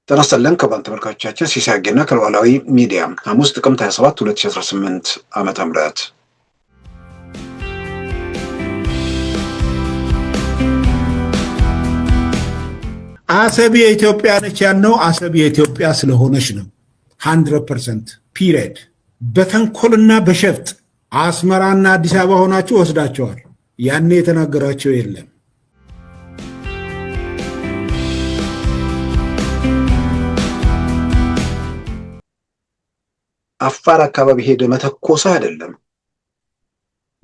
ተናስተለን ከባንተ ተመልካቾቻችን ሲሳገና ከሉዓላዊ ሚዲያ ሐሙስ ጥቅምት 27 2018 ዓመተ ምህረት አሰብ የኢትዮጵያ ነች ያልነው አሰብ የኢትዮጵያ ስለሆነች ነው 100% ፒሪድ በተንኮልና በሸፍጥ አስመራና አዲስ አበባ ሆናችሁ ወስዳቸዋል ያኔ የተናገራቸው የለም አፋር አካባቢ ሄደ መተኮሳ አይደለም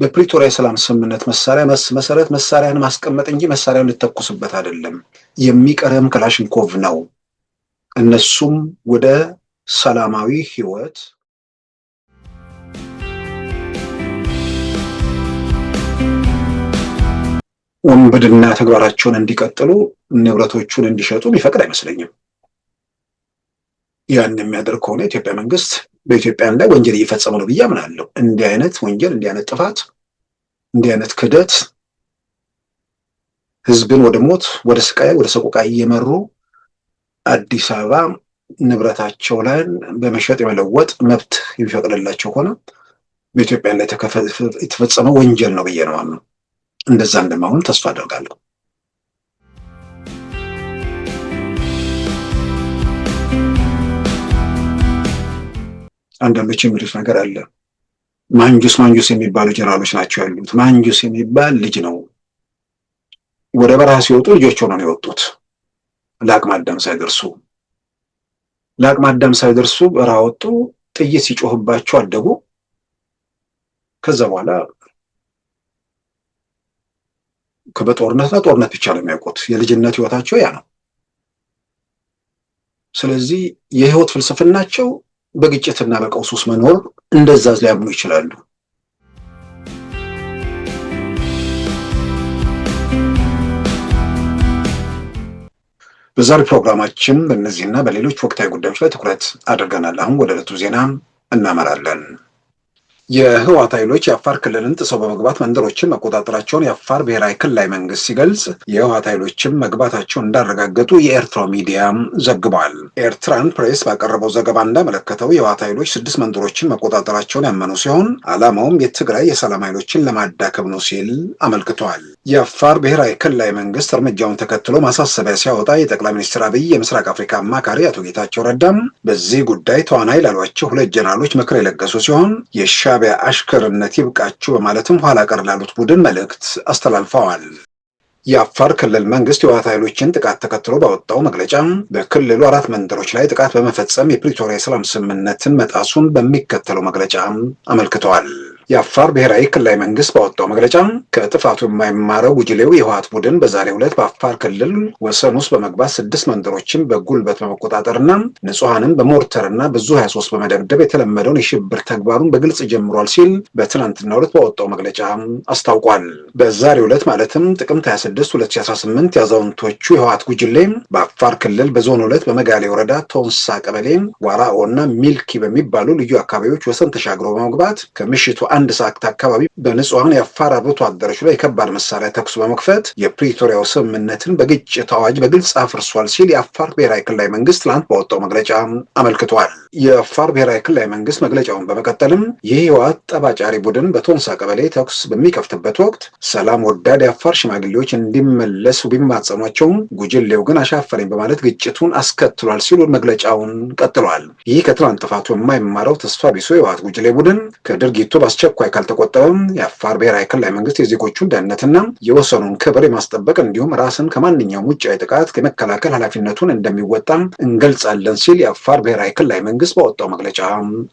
በፕሪቶሪያ ሰላም ስምምነት መሰረት መሳሪያን ማስቀመጥ እንጂ መሳሪያን ልተኩስበት አይደለም የሚቀርም ክላሽንኮቭ ነው እነሱም ወደ ሰላማዊ ህይወት ወንበድና ተግባራቸውን እንዲቀጥሉ ንብረቶቹን እንዲሸጡ ቢፈቅድ አይመስለኝም ያን የሚያደርግ ከሆነ ኢትዮጵያ መንግስት በኢትዮጵያ ላይ ወንጀል እየፈጸመ ነው ብዬ አምናለሁ እንዲህ አይነት ወንጀል እንዲህ አይነት ጥፋት እንዲህ አይነት ክደት ህዝብን ወደ ሞት ወደ ስቃይ ወደ ሰቆቃ እየመሩ አዲስ አበባ ንብረታቸው ላይ በመሸጥ የመለወጥ መብት የሚፈቅድላቸው ሆነ በኢትዮጵያ ላይ የተፈጸመ ወንጀል ነው ብዬ ነው አምነው እንደዛ እንደማሆን ተስፋ አደርጋለሁ አንዳንዶች የሚሉት ነገር አለ ማንጁስ የሚባሉ ጀነራሎች ናቸው ያሉት ማንጁስ የሚባል ልጅ ነው ወደ በረሃ ሲወጡ ልጆች ሆነው ነው የወጡት ለአቅመ አዳም ሳይደርሱ በረሃ ወጡ ጥይት ሲጮህባቸው አደጉ ከዛ በኋላ ጦርነት ብቻ ነው የሚያውቁት የልጅነት ህይወታቸው ያ ነው ስለዚህ የህይወት ፍልስፍናቸው በግጭትና በቀውስ ውስጥ መኖር እንደዛ ሊያምኑ ይችላሉ በዛሬው ፕሮግራማችን በእነዚህና በሌሎች ወቅታዊ ጉዳዮች ላይ ትኩረት አድርገናል አሁን ወደ ዕለቱ ዜና እናመራለን የህወሓት ኃይሎች የአፋር ክልልን ጥሰው በመግባት መንደሮችን መቆጣጠራቸውን የአፋር ብሔራዊ ክልላዊ መንግስት ሲገልጽ የህወሓት ኃይሎችም መግባታቸውን እንዳረጋገጡ የኤርትራ ሚዲያ ዘግቧል። ኤርትራን ፕሬስ ባቀረበው ዘገባ እንዳመለከተው የህወሓት ኃይሎች 6 መንደሮችን መቆጣጠራቸውን ያመኑ ሲሆን ዓላማውም የትግራይ የሰላም ኃይሎችን ለማዳከም ነው ሲል አመልክቷል። የአፋር ብሔራዊ ክልላዊ መንግስት እርምጃውን ተከትሎ ማሳሰቢያ ሲያወጣ የጠቅላይ ሚኒስትር አብይ የምስራቅ አፍሪካ አማካሪ አቶ ጌታቸው ረዳም በዚህ ጉዳይ ተዋናይ ላሏቸው 2 ጀነራሎች ምክር የለገሱ ሲሆን የሻዕቢያ አሽከርነት ይብቃችሁ በማለትም ኋላ ቀር ላሉት ቡድን መልእክት አስተላልፈዋል። የአፋር ክልል መንግስት የህወሓት ኃይሎችን ጥቃት ተከትሎ ባወጣው መግለጫ በክልሉ 4 መንደሮች ላይ ጥቃት በመፈጸም የፕሪቶሪያ ሰላም ስምምነትን መጣሱን በሚከተለው መግለጫ አመልክተዋል። የአፋር ብሔራዊ ክልላዊ መንግስት ባወጣው መግለጫ ከጥፋቱ የማይማረው ጉጅሌው የህወሓት ቡድን በዛሬው ዕለት በአፋር ክልል ወሰን ውስጥ በመግባት 6 መንደሮችን በጉልበት በመቆጣጠርና ንጹሃንን በሞርተርና በዙ 23 በመደብደብ የተለመደውን የሽብር ተግባሩን በግልጽ ጀምሯል ሲል በትናንትናው ዕለት ባወጣው መግለጫ አስታውቋል። በዛሬው ዕለት ማለትም ጥቅምት 26 2018 ያዛውንቶቹ የህወሓት ጉጅሌ በአፋር ክልል በዞን 2 በመጋሌ ወረዳ ቶንሳ ቀበሌ ዋራኦና ሚልኪ በሚባሉ ልዩ አካባቢዎች ወሰን ተሻግሮ በመግባት ከምሽቱ 1 ሰዓት አካባቢ በንጹሃን የአፋር አርብቶ አደሮች ላይ ከባድ መሳሪያ ተኩስ በመክፈት የፕሪቶሪያው ስምምነትን በግጭት አዋጅ በግልጽ አፍርሷል ሲል የአፋር ብሔራዊ ክልላዊ መንግስት ትናንት ባወጣው መግለጫ አመልክቷል። የአፋር ብሔራዊ ክልላዊ መንግስት መግለጫውን በመቀጠልም ይህ የህወሓት ጠባጫሪ ቡድን በቶንሳ ቀበሌ ተኩስ በሚከፍትበት ወቅት ሰላም ወዳድ የአፋር ሽማግሌዎች እንዲመለሱ ቢማጸኗቸውም ጉጅሌው ግን አሻፈረኝ በማለት ግጭቱን አስከትሏል ሲሉ መግለጫውን ቀጥሏል። ይህ ከትናንት ጥፋቱ የማይማረው ተስፋ ቢሱ የህወሓት ጉጅሌ ቡድን ከድርጊቱ በአስቸኳይ ካልተቆጠበም የአፋር ብሔራዊ ክልላዊ መንግስት የዜጎቹን ደህንነትና የወሰኑን ክብር የማስጠበቅ እንዲሁም ራስን ከማንኛውም ውጫዊ ጥቃት የመከላከል ኃላፊነቱን እንደሚወጣ እንገልጻለን ሲል የአፋር ብሔራዊ ክልላዊ መንግስት ባወጣው መግለጫ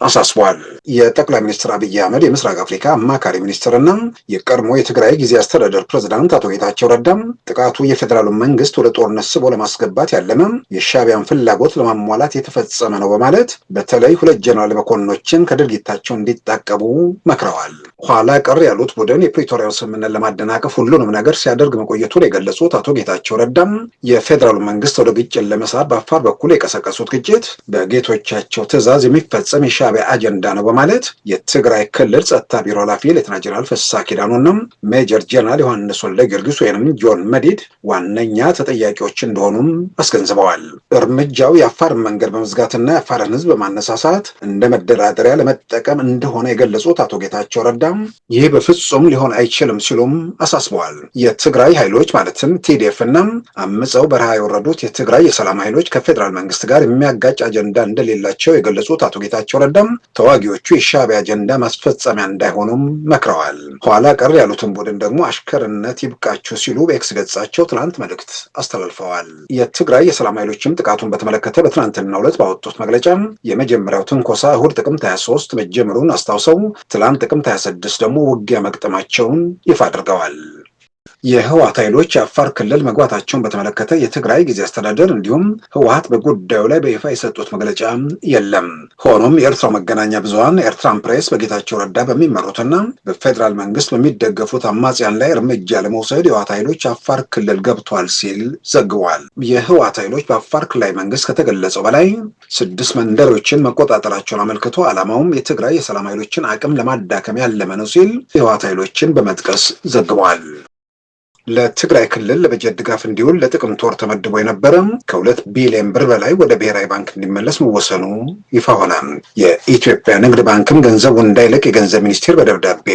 አሳስቧል። የጠቅላይ ሚኒስትር አብይ አህመድ የምስራቅ አፍሪካ አማካሪ ሚኒስትርና የቀድሞ የትግራይ ጊዜያዊ አስተዳደር ፕሬዝዳንት አቶ ጌታቸው ረዳም ጥቃቱ የፌዴራሉ መንግስት ወደ ጦርነት ስቦ ለማስገባት ያለመ የሻዕቢያን ፍላጎት ለማሟላት የተፈጸመ ነው በማለት በተለይ 2 ጀነራል መኮንኖችን ከድርጊታቸው እንዲታቀቡ መከ መክረዋል። ኋላ ቀር ያሉት ቡድን የፕሪቶሪያው ስምምነት ለማደናቀፍ ሁሉንም ነገር ሲያደርግ መቆየቱን የገለጹት አቶ ጌታቸው ረዳም የፌዴራሉ መንግስት ወደ ግጭት ለመሳብ በአፋር በኩል የቀሰቀሱት ግጭት በጌቶቻቸው ትዕዛዝ የሚፈጸም የሻዕቢያ አጀንዳ ነው በማለት የትግራይ ክልል ጸጥታ ቢሮ ኃላፊ ሌተና ጀነራል ፍስሐ ኪዳኑና ሜጀር ጀነራል ዮሐንስ ወልደ ጊዮርጊስ ወይም ጆን መዲድ ዋነኛ ተጠያቂዎች እንደሆኑም አስገንዝበዋል። እርምጃው የአፋር መንገድ በመዝጋትና የአፋርን ህዝብ በማነሳሳት እንደ መደራደሪያ ለመጠቀም እንደሆነ የገለጹት አቶ ጌታቸው ረዳ ይህ በፍጹም ሊሆን አይችልም ሲሉም አሳስበዋል። የትግራይ ኃይሎች ማለትም ቲዲኤፍ እና አምፀው በረሃ የወረዱት የትግራይ የሰላም ኃይሎች ከፌዴራል መንግስት ጋር የሚያጋጭ አጀንዳ እንደሌላቸው የገለጹት አቶ ጌታቸው ረዳም ተዋጊዎቹ የሻዕቢያ አጀንዳ ማስፈጸሚያ እንዳይሆኑም መክረዋል። ኋላ ቀር ያሉትን ቡድን ደግሞ አሽከርነት ይብቃችሁ ሲሉ በኤክስ ገጻቸው ትናንት መልእክት አስተላልፈዋል። የትግራይ የሰላም ኃይሎችም ጥቃቱን በተመለከተ በትናንትናው ዕለት ባወጡት መግለጫ የመጀመሪያው ትንኮሳ እሁድ ጥቅምት 23 መጀመሩን አስታውሰው ትላንት ጥቅምት 26 ደግሞ ውጊያ መቅጠማቸውን ይፋ አድርገዋል። የህወሓት ኃይሎች የአፋር ክልል መግባታቸውን በተመለከተ የትግራይ ጊዜ አስተዳደር እንዲሁም ህወሓት በጉዳዩ ላይ በይፋ የሰጡት መግለጫ የለም። ሆኖም የኤርትራው መገናኛ ብዙሃን ኤርትራን ፕሬስ በጌታቸው ረዳ በሚመሩትና በፌዴራል መንግስት በሚደገፉት አማጽያን ላይ እርምጃ ለመውሰድ የህወሓት ኃይሎች አፋር ክልል ገብቷል ሲል ዘግቧል። የህወሓት ኃይሎች በአፋር ክልላዊ መንግስት ከተገለጸው በላይ 6 መንደሮችን መቆጣጠራቸውን አመልክቶ ዓላማውም የትግራይ የሰላም ኃይሎችን አቅም ለማዳከም ያለመ ነው ሲል የህወሓት ኃይሎችን በመጥቀስ ዘግቧል። ለትግራይ ክልል ለበጀት ድጋፍ እንዲውል ለጥቅምት ወር ተመድቦ የነበረ ከ2 ቢሊዮን ብር በላይ ወደ ብሔራዊ ባንክ እንዲመለስ መወሰኑ ይፋ ሆነ። የኢትዮጵያ ንግድ ባንክም ገንዘቡ እንዳይለቅ የገንዘብ ሚኒስቴር በደብዳቤ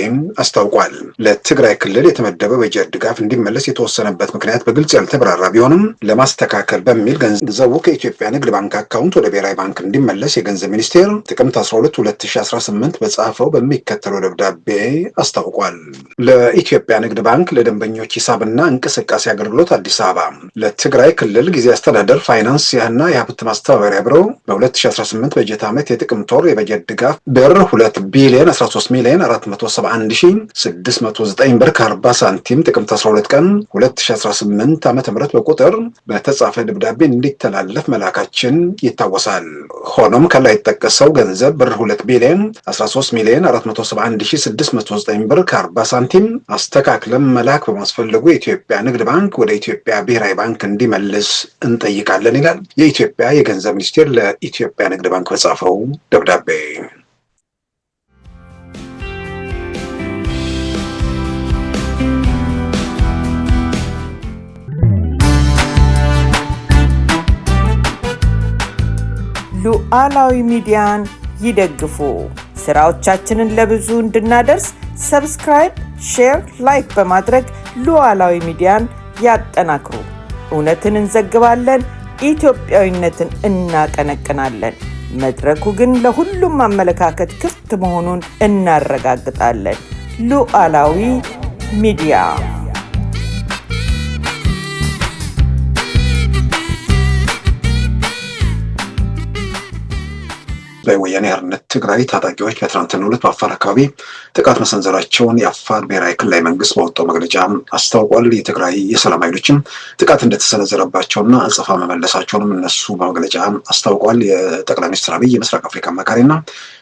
አስታውቋል። ለትግራይ ክልል የተመደበው በጀት ድጋፍ እንዲመለስ የተወሰነበት ምክንያት በግልጽ ያልተብራራ ቢሆንም ለማስተካከል በሚል ገንዘቡ ከኢትዮጵያ ንግድ ባንክ አካውንት ወደ ብሔራዊ ባንክ እንዲመለስ የገንዘብ ሚኒስቴር ጥቅምት 12 2018 በጻፈው በሚከተለው ደብዳቤ አስታውቋል። ለኢትዮጵያ ንግድ ባንክ ለደንበኞች ሂሳብና እንቅስቃሴ አገልግሎት አዲስ አበባ፣ ለትግራይ ክልል ጊዜ አስተዳደር ፋይናንስ እና የሀብት ማስተባበሪያ ቢሮ በ2018 በጀት ዓመት የጥቅምት ወር የበጀት ድጋፍ ብር 2 ቢሊዮን 13 ሚሊዮን 471,609 ብር ከ40 ሳንቲም ጥቅምት 12 ቀን 2018 ዓ.ም በቁጥር በተጻፈ ደብዳቤ እንዲተላለፍ መላካችን ይታወሳል። ሆኖም ከላይ የተጠቀሰው ገንዘብ ብር 2 ቢሊዮን 13 ሚሊዮን 471,609 ብር ከ40 ሳንቲም አስተካክለም መላክ በማስፈለጉ የኢትዮጵያ ንግድ ባንክ ወደ ኢትዮጵያ ብሔራዊ ባንክ እንዲመልስ እንጠይቃለን ይላል የኢትዮጵያ የገንዘብ ሚኒስቴር ለኢትዮጵያ ንግድ ባንክ በጻፈው ደብዳቤ። ሉዓላዊ ሚዲያን ይደግፉ። ስራዎቻችንን ለብዙ እንድናደርስ ሰብስክራይብ፣ ሼር፣ ላይክ በማድረግ ሉዓላዊ ሚዲያን ያጠናክሩ። እውነትን እንዘግባለን፣ ኢትዮጵያዊነትን እናቀነቅናለን። መድረኩ ግን ለሁሉም አመለካከት ክፍት መሆኑን እናረጋግጣለን። ሉዓላዊ ሚዲያ ወያኔ ሓርነት ትግራይ ታጣቂዎች በትናንትናው ዕለት በአፋር አካባቢ ጥቃት መሰንዘራቸውን የአፋር ብሔራዊ ክልላዊ መንግስት ባወጣው መግለጫ አስታውቋል። የትግራይ የሰላም ኃይሎችም ጥቃት እንደተሰነዘረባቸውና አጸፋ መመለሳቸውንም እነሱ በመግለጫ አስታውቋል። የጠቅላይ ሚኒስትር አብይ የምስራቅ አፍሪካ አማካሪና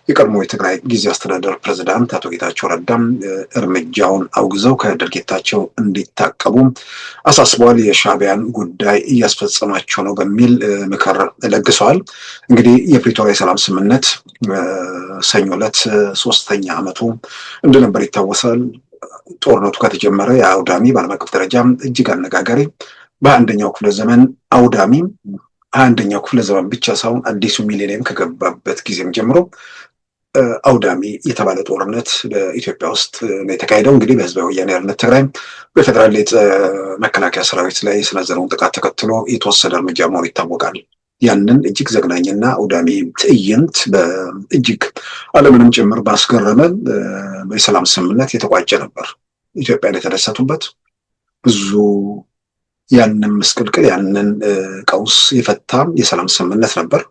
የቀድሞ የትግራይ ጊዜ አስተዳደር ፕሬዝዳንት አቶ ጌታቸው ረዳም እርምጃውን አውግዘው ከድርጊታቸው እንዲታቀቡ አሳስበዋል። የሻዕቢያን ጉዳይ እያስፈጸማቸው ነው በሚል ምክር ለግሰዋል። እንግዲህ የፕሪቶሪያ የሰላም ስምምነት ሰኞ ዕለት 3ኛ ዓመቱ እንደነበር ይታወሳል። ጦርነቱ ከተጀመረ የአውዳሚ በዓለም አቀፍ ደረጃ እጅግ አነጋጋሪ በ21ኛው ክፍለ ዘመን አውዳሚ 21ኛው ክፍለ ዘመን ብቻ ሳይሆን አዲሱ ሚሌኒየም ከገባበት ጊዜም ጀምሮ አውዳሚ የተባለ ጦርነት በኢትዮጵያ ውስጥ ነው የተካሄደው። እንግዲህ በህዝባዊ ወያኔ ሓርነት ትግራይ በፌዴራል መከላከያ ሰራዊት ላይ የሰነዘረውን ጥቃት ተከትሎ የተወሰደ እርምጃ መሆኑ ይታወቃል። ያንን እጅግ ዘግናኝና አውዳሚ ትዕይንት በእጅግ ዓለምንም ጭምር ባስገረመ የሰላም ስምምነት የተቋጨ ነበር። ኢትዮጵያን የተደሰቱበት ብዙ ያንን ምስቅልቅል ያንን ቀውስ የፈታ የሰላም ስምምነት ነበር።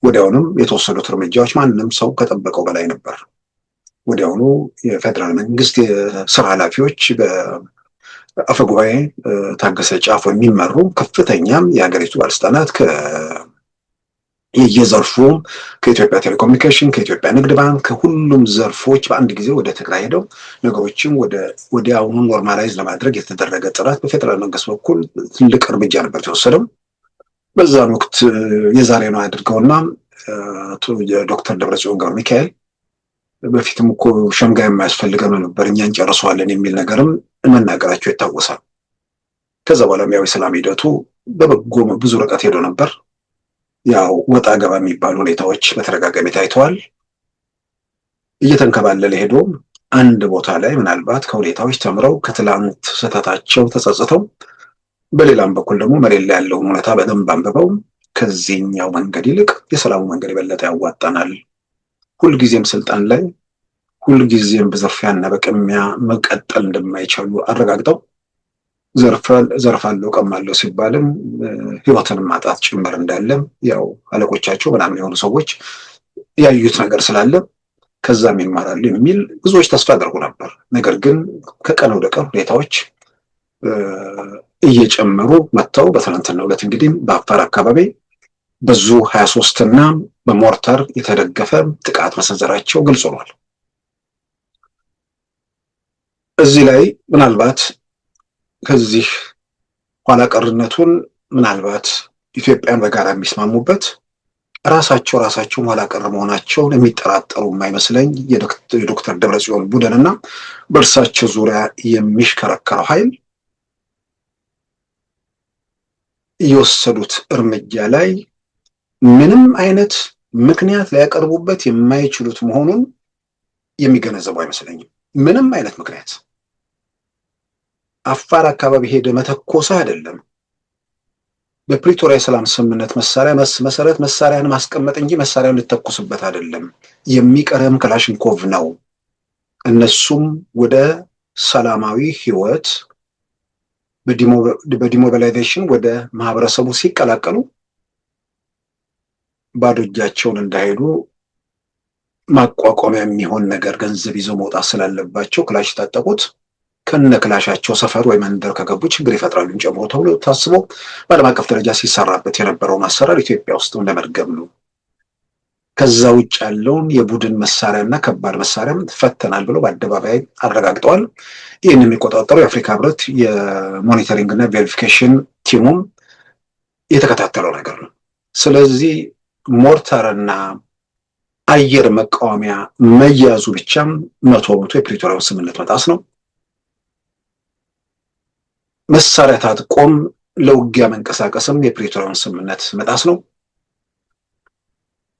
ወዲያውኑም የተወሰዱት እርምጃዎች ማንም ሰው ከጠበቀው በላይ ነበር። ወዲያውኑ የፌዴራል መንግስት የስራ ኃላፊዎች በአፈጉባኤ ታገሰ ጫፎ የሚመሩ ከፍተኛም የሀገሪቱ ባለስልጣናት የየዘርፉ ከኢትዮጵያ ቴሌኮሙኒኬሽን፣ ከኢትዮጵያ ንግድ ባንክ፣ ከሁሉም ዘርፎች በአንድ ጊዜ ወደ ትግራይ ሄደው ነገሮችን ወዲያውኑ ኖርማላይዝ ለማድረግ የተደረገ ጥረት በፌዴራል መንግስት በኩል ትልቅ እርምጃ ነበር የተወሰደው። በዛን ወቅት የዛሬ ነው አድርገውና ዶክተር ደብረጽዮን ገብረ ሚካኤል በፊትም እኮ ሸምጋይ የማያስፈልገን ነበር እኛ እንጨርሰዋለን የሚል ነገርም መናገራቸው ይታወሳል። ከዛ በኋላ ያው የሰላም ሂደቱ በበጎ ብዙ ርቀት ሄዶ ነበር። ያው ወጣ ገባ የሚባሉ ሁኔታዎች በተደጋጋሚ ታይተዋል። እየተንከባለለ ሄዶ አንድ ቦታ ላይ ምናልባት ከሁኔታዎች ተምረው ከትላንት ስህተታቸው ተጸጽተው በሌላም በኩል ደግሞ መሬት ላይ ያለውን ሁኔታ በደንብ አንብበው ከዚህኛው መንገድ ይልቅ የሰላሙ መንገድ የበለጠ ያዋጣናል፣ ሁልጊዜም ስልጣን ላይ ሁልጊዜም በዘርፊያና በቅሚያ መቀጠል እንደማይቻሉ አረጋግጠው ዘርፋለሁ ቀማለሁ ሲባልም ህይወትን ማጣት ጭምር እንዳለ ያው አለቆቻቸው ምናምን የሆኑ ሰዎች ያዩት ነገር ስላለ ከዛም ይማራሉ የሚል ብዙዎች ተስፋ አድርጎ ነበር። ነገር ግን ከቀን ወደ ቀን ሁኔታዎች እየጨመሩ መጥተው በትናንትናው ዕለት እንግዲህ በአፋር አካባቢ ብዙ 23 እና በሞርተር የተደገፈ ጥቃት መሰንዘራቸው ግልጽ ሆኗል። እዚህ ላይ ምናልባት ከዚህ ኋላ ቀርነቱን ምናልባት ኢትዮጵያን በጋራ የሚስማሙበት ራሳቸው ኋላ ቀር መሆናቸውን የሚጠራጠሩ የማይመስለኝ የዶክተር ደብረጽዮን ቡድንና በእርሳቸው ዙሪያ የሚሽከረከረው ኃይል የወሰዱት እርምጃ ላይ ምንም አይነት ምክንያት ሊያቀርቡበት የማይችሉት መሆኑን የሚገነዘቡ አይመስለኝም። ምንም አይነት ምክንያት አፋር አካባቢ ሄደ መተኮሳ አይደለም። በፕሪቶሪያ የሰላም ስምምነት መሰረት መሳሪያን ማስቀመጥ እንጂ መሳሪያን ልተኩስበት አይደለም። የሚቀርም ክላሽንኮቭ ነው። እነሱም ወደ ሰላማዊ ህይወት በዲሞቢላይዜሽን ወደ ማህበረሰቡ ሲቀላቀሉ ባዶ እጃቸውን እንዳይሄዱ ማቋቋሚያ የሚሆን ነገር ገንዘብ ይዘው መውጣት ስላለባቸው ክላሽ ታጠቁት ከነ ክላሻቸው ሰፈር ወይ መንደር ከገቡ ችግር ይፈጥራሉ ጨምሮ ተብሎ ታስቦ በዓለም አቀፍ ደረጃ ሲሰራበት የነበረውን አሰራር ኢትዮጵያ ውስጥ እንደመድገም ነው። ከዛ ውጭ ያለውን የቡድን መሳሪያና ከባድ መሳሪያም ፈተናል ብለው በአደባባይ አረጋግጠዋል። ይህን የሚቆጣጠሩ የአፍሪካ ህብረት የሞኒተሪንግ እና ቬሪፊኬሽን ቲሙም የተከታተለው ነገር ነው። ስለዚህ ሞርተርና አየር መቃወሚያ መያዙ ብቻም 100% የፕሪቶሪያው ስምምነት መጣስ ነው። መሳሪያ ታጥቆም ለውጊያ መንቀሳቀስም የፕሪቶሪያውን ስምምነት መጣስ ነው።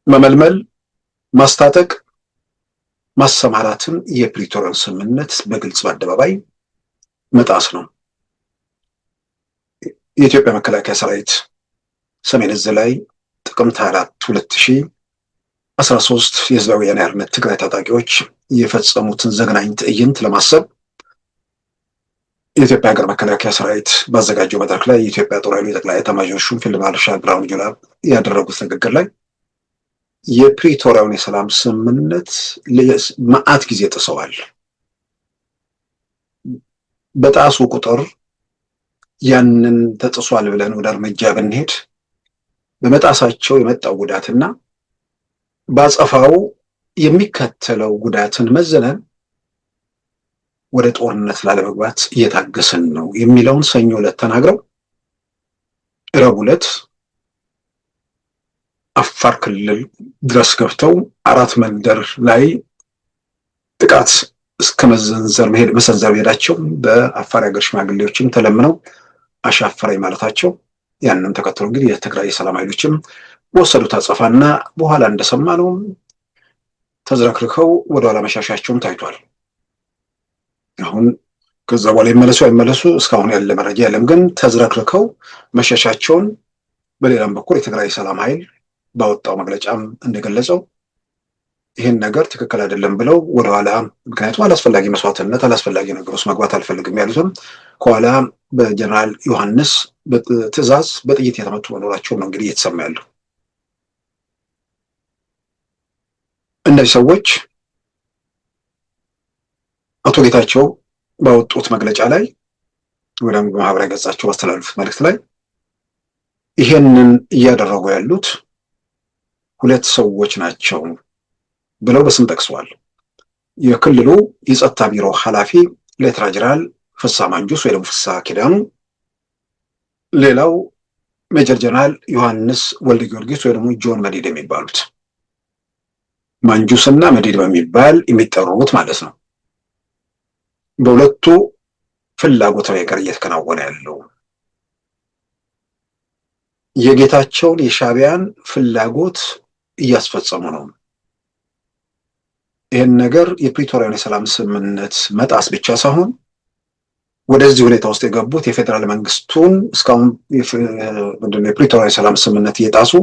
መመልመል፣ ማስታጠቅ፣ ማሰማራትን የፕሪቶሪያውን ስምምነት በግልጽ በአደባባይ መጣስ ነው። የኢትዮጵያ መከላከያ ሰራዊት ሰሜን ዕዝ ላይ ጥቅምት 4 2013 የህዝባዊ ወያነ ሓርነት ትግራይ ታጣቂዎች የፈጸሙትን ዘግናኝ ትዕይንት ለማሰብ የኢትዮጵያ ሀገር መከላከያ ሰራዊት ባዘጋጀው መድረክ ላይ የኢትዮጵያ ጦር ኃይሎች ጠቅላይ ኤታማዦር ሹም ፊልድ ማርሻል ብርሃኑ ጁላ ያደረጉት ንግግር ላይ የፕሪቶሪያውን የሰላም ስምምነት መዓት ጊዜ ጥሰዋል። በጣሱ ቁጥር ያንን ተጥሷል ብለን ወደ እርምጃ ብንሄድ በመጣሳቸው የመጣው ጉዳትና ባጸፋው የሚከተለው ጉዳትን መዘነን ወደ ጦርነት ላለመግባት እየታገስን ነው የሚለውን ሰኞ ዕለት ተናግረው ረቡዕ ዕለት አፋር ክልል ድረስ ገብተው 4 መንደር ላይ ጥቃት እስከ መሰንዘር መሄዳቸው በአፋር ሀገር ሽማግሌዎችም ተለምነው አሻፈረኝ ማለታቸው ያንን ተከትሎ እንግዲህ የትግራይ ሰላም ኃይሎችም ወሰዱት አጸፋና በኋላ እንደሰማነው ተዝረክርከው ወደ ኋላ መሻሻቸውም ታይቷል። አሁን ከዛ በኋላ ይመለሱ አይመለሱ እስካሁን ያለ መረጃ የለም። ግን ተዝረክርከው መሻሻቸውን በሌላም በኩል የትግራይ ሰላም ኃይል ባወጣው መግለጫም እንደገለጸው ይህን ነገር ትክክል አይደለም ብለው ወደኋላ ምክንያቱም አላስፈላጊ መስዋዕትነት አላስፈላጊ ነገር ውስጥ መግባት አልፈልግም ያሉትም ከኋላ በጀነራል ዮሐንስ በትዕዛዝ በጥይት የተመቱ መኖራቸው ነው እንግዲህ እየተሰማ ያለው። እነዚህ ሰዎች አቶ ጌታቸው ባወጡት መግለጫ ላይ ወይም በማህበራዊ ገጻቸው ባስተላለፉት መልእክት ላይ ይሄንን እያደረጉ ያሉት 2 ሰዎች ናቸው ብለው በስም ጠቅሰዋል። የክልሉ የጸጥታ ቢሮ ኃላፊ ሌተና ጀነራል ፍስሐ ማንጁስ ወይ ደግሞ ፍስሐ ኪዳኑ፣ ሌላው ሜጀር ጀነራል ዮሐንስ ወልደ ጊዮርጊስ ወይ ደግሞ ጆን መዲድ የሚባሉት ማንጁስ እና መዲድ በሚባል የሚጠሩት ማለት ነው። በሁለቱ ፍላጎት ነገር እየተከናወነ ያለው የጌታቸውን የሻዕቢያን ፍላጎት እያስፈጸሙ ነው። ይህን ነገር የፕሪቶሪያን የሰላም ስምምነት መጣስ ብቻ ሳይሆን ወደዚህ ሁኔታ ውስጥ የገቡት የፌዴራል መንግስቱን እስካሁን የፕሪቶሪያ የሰላም ስምምነት እየጣሱ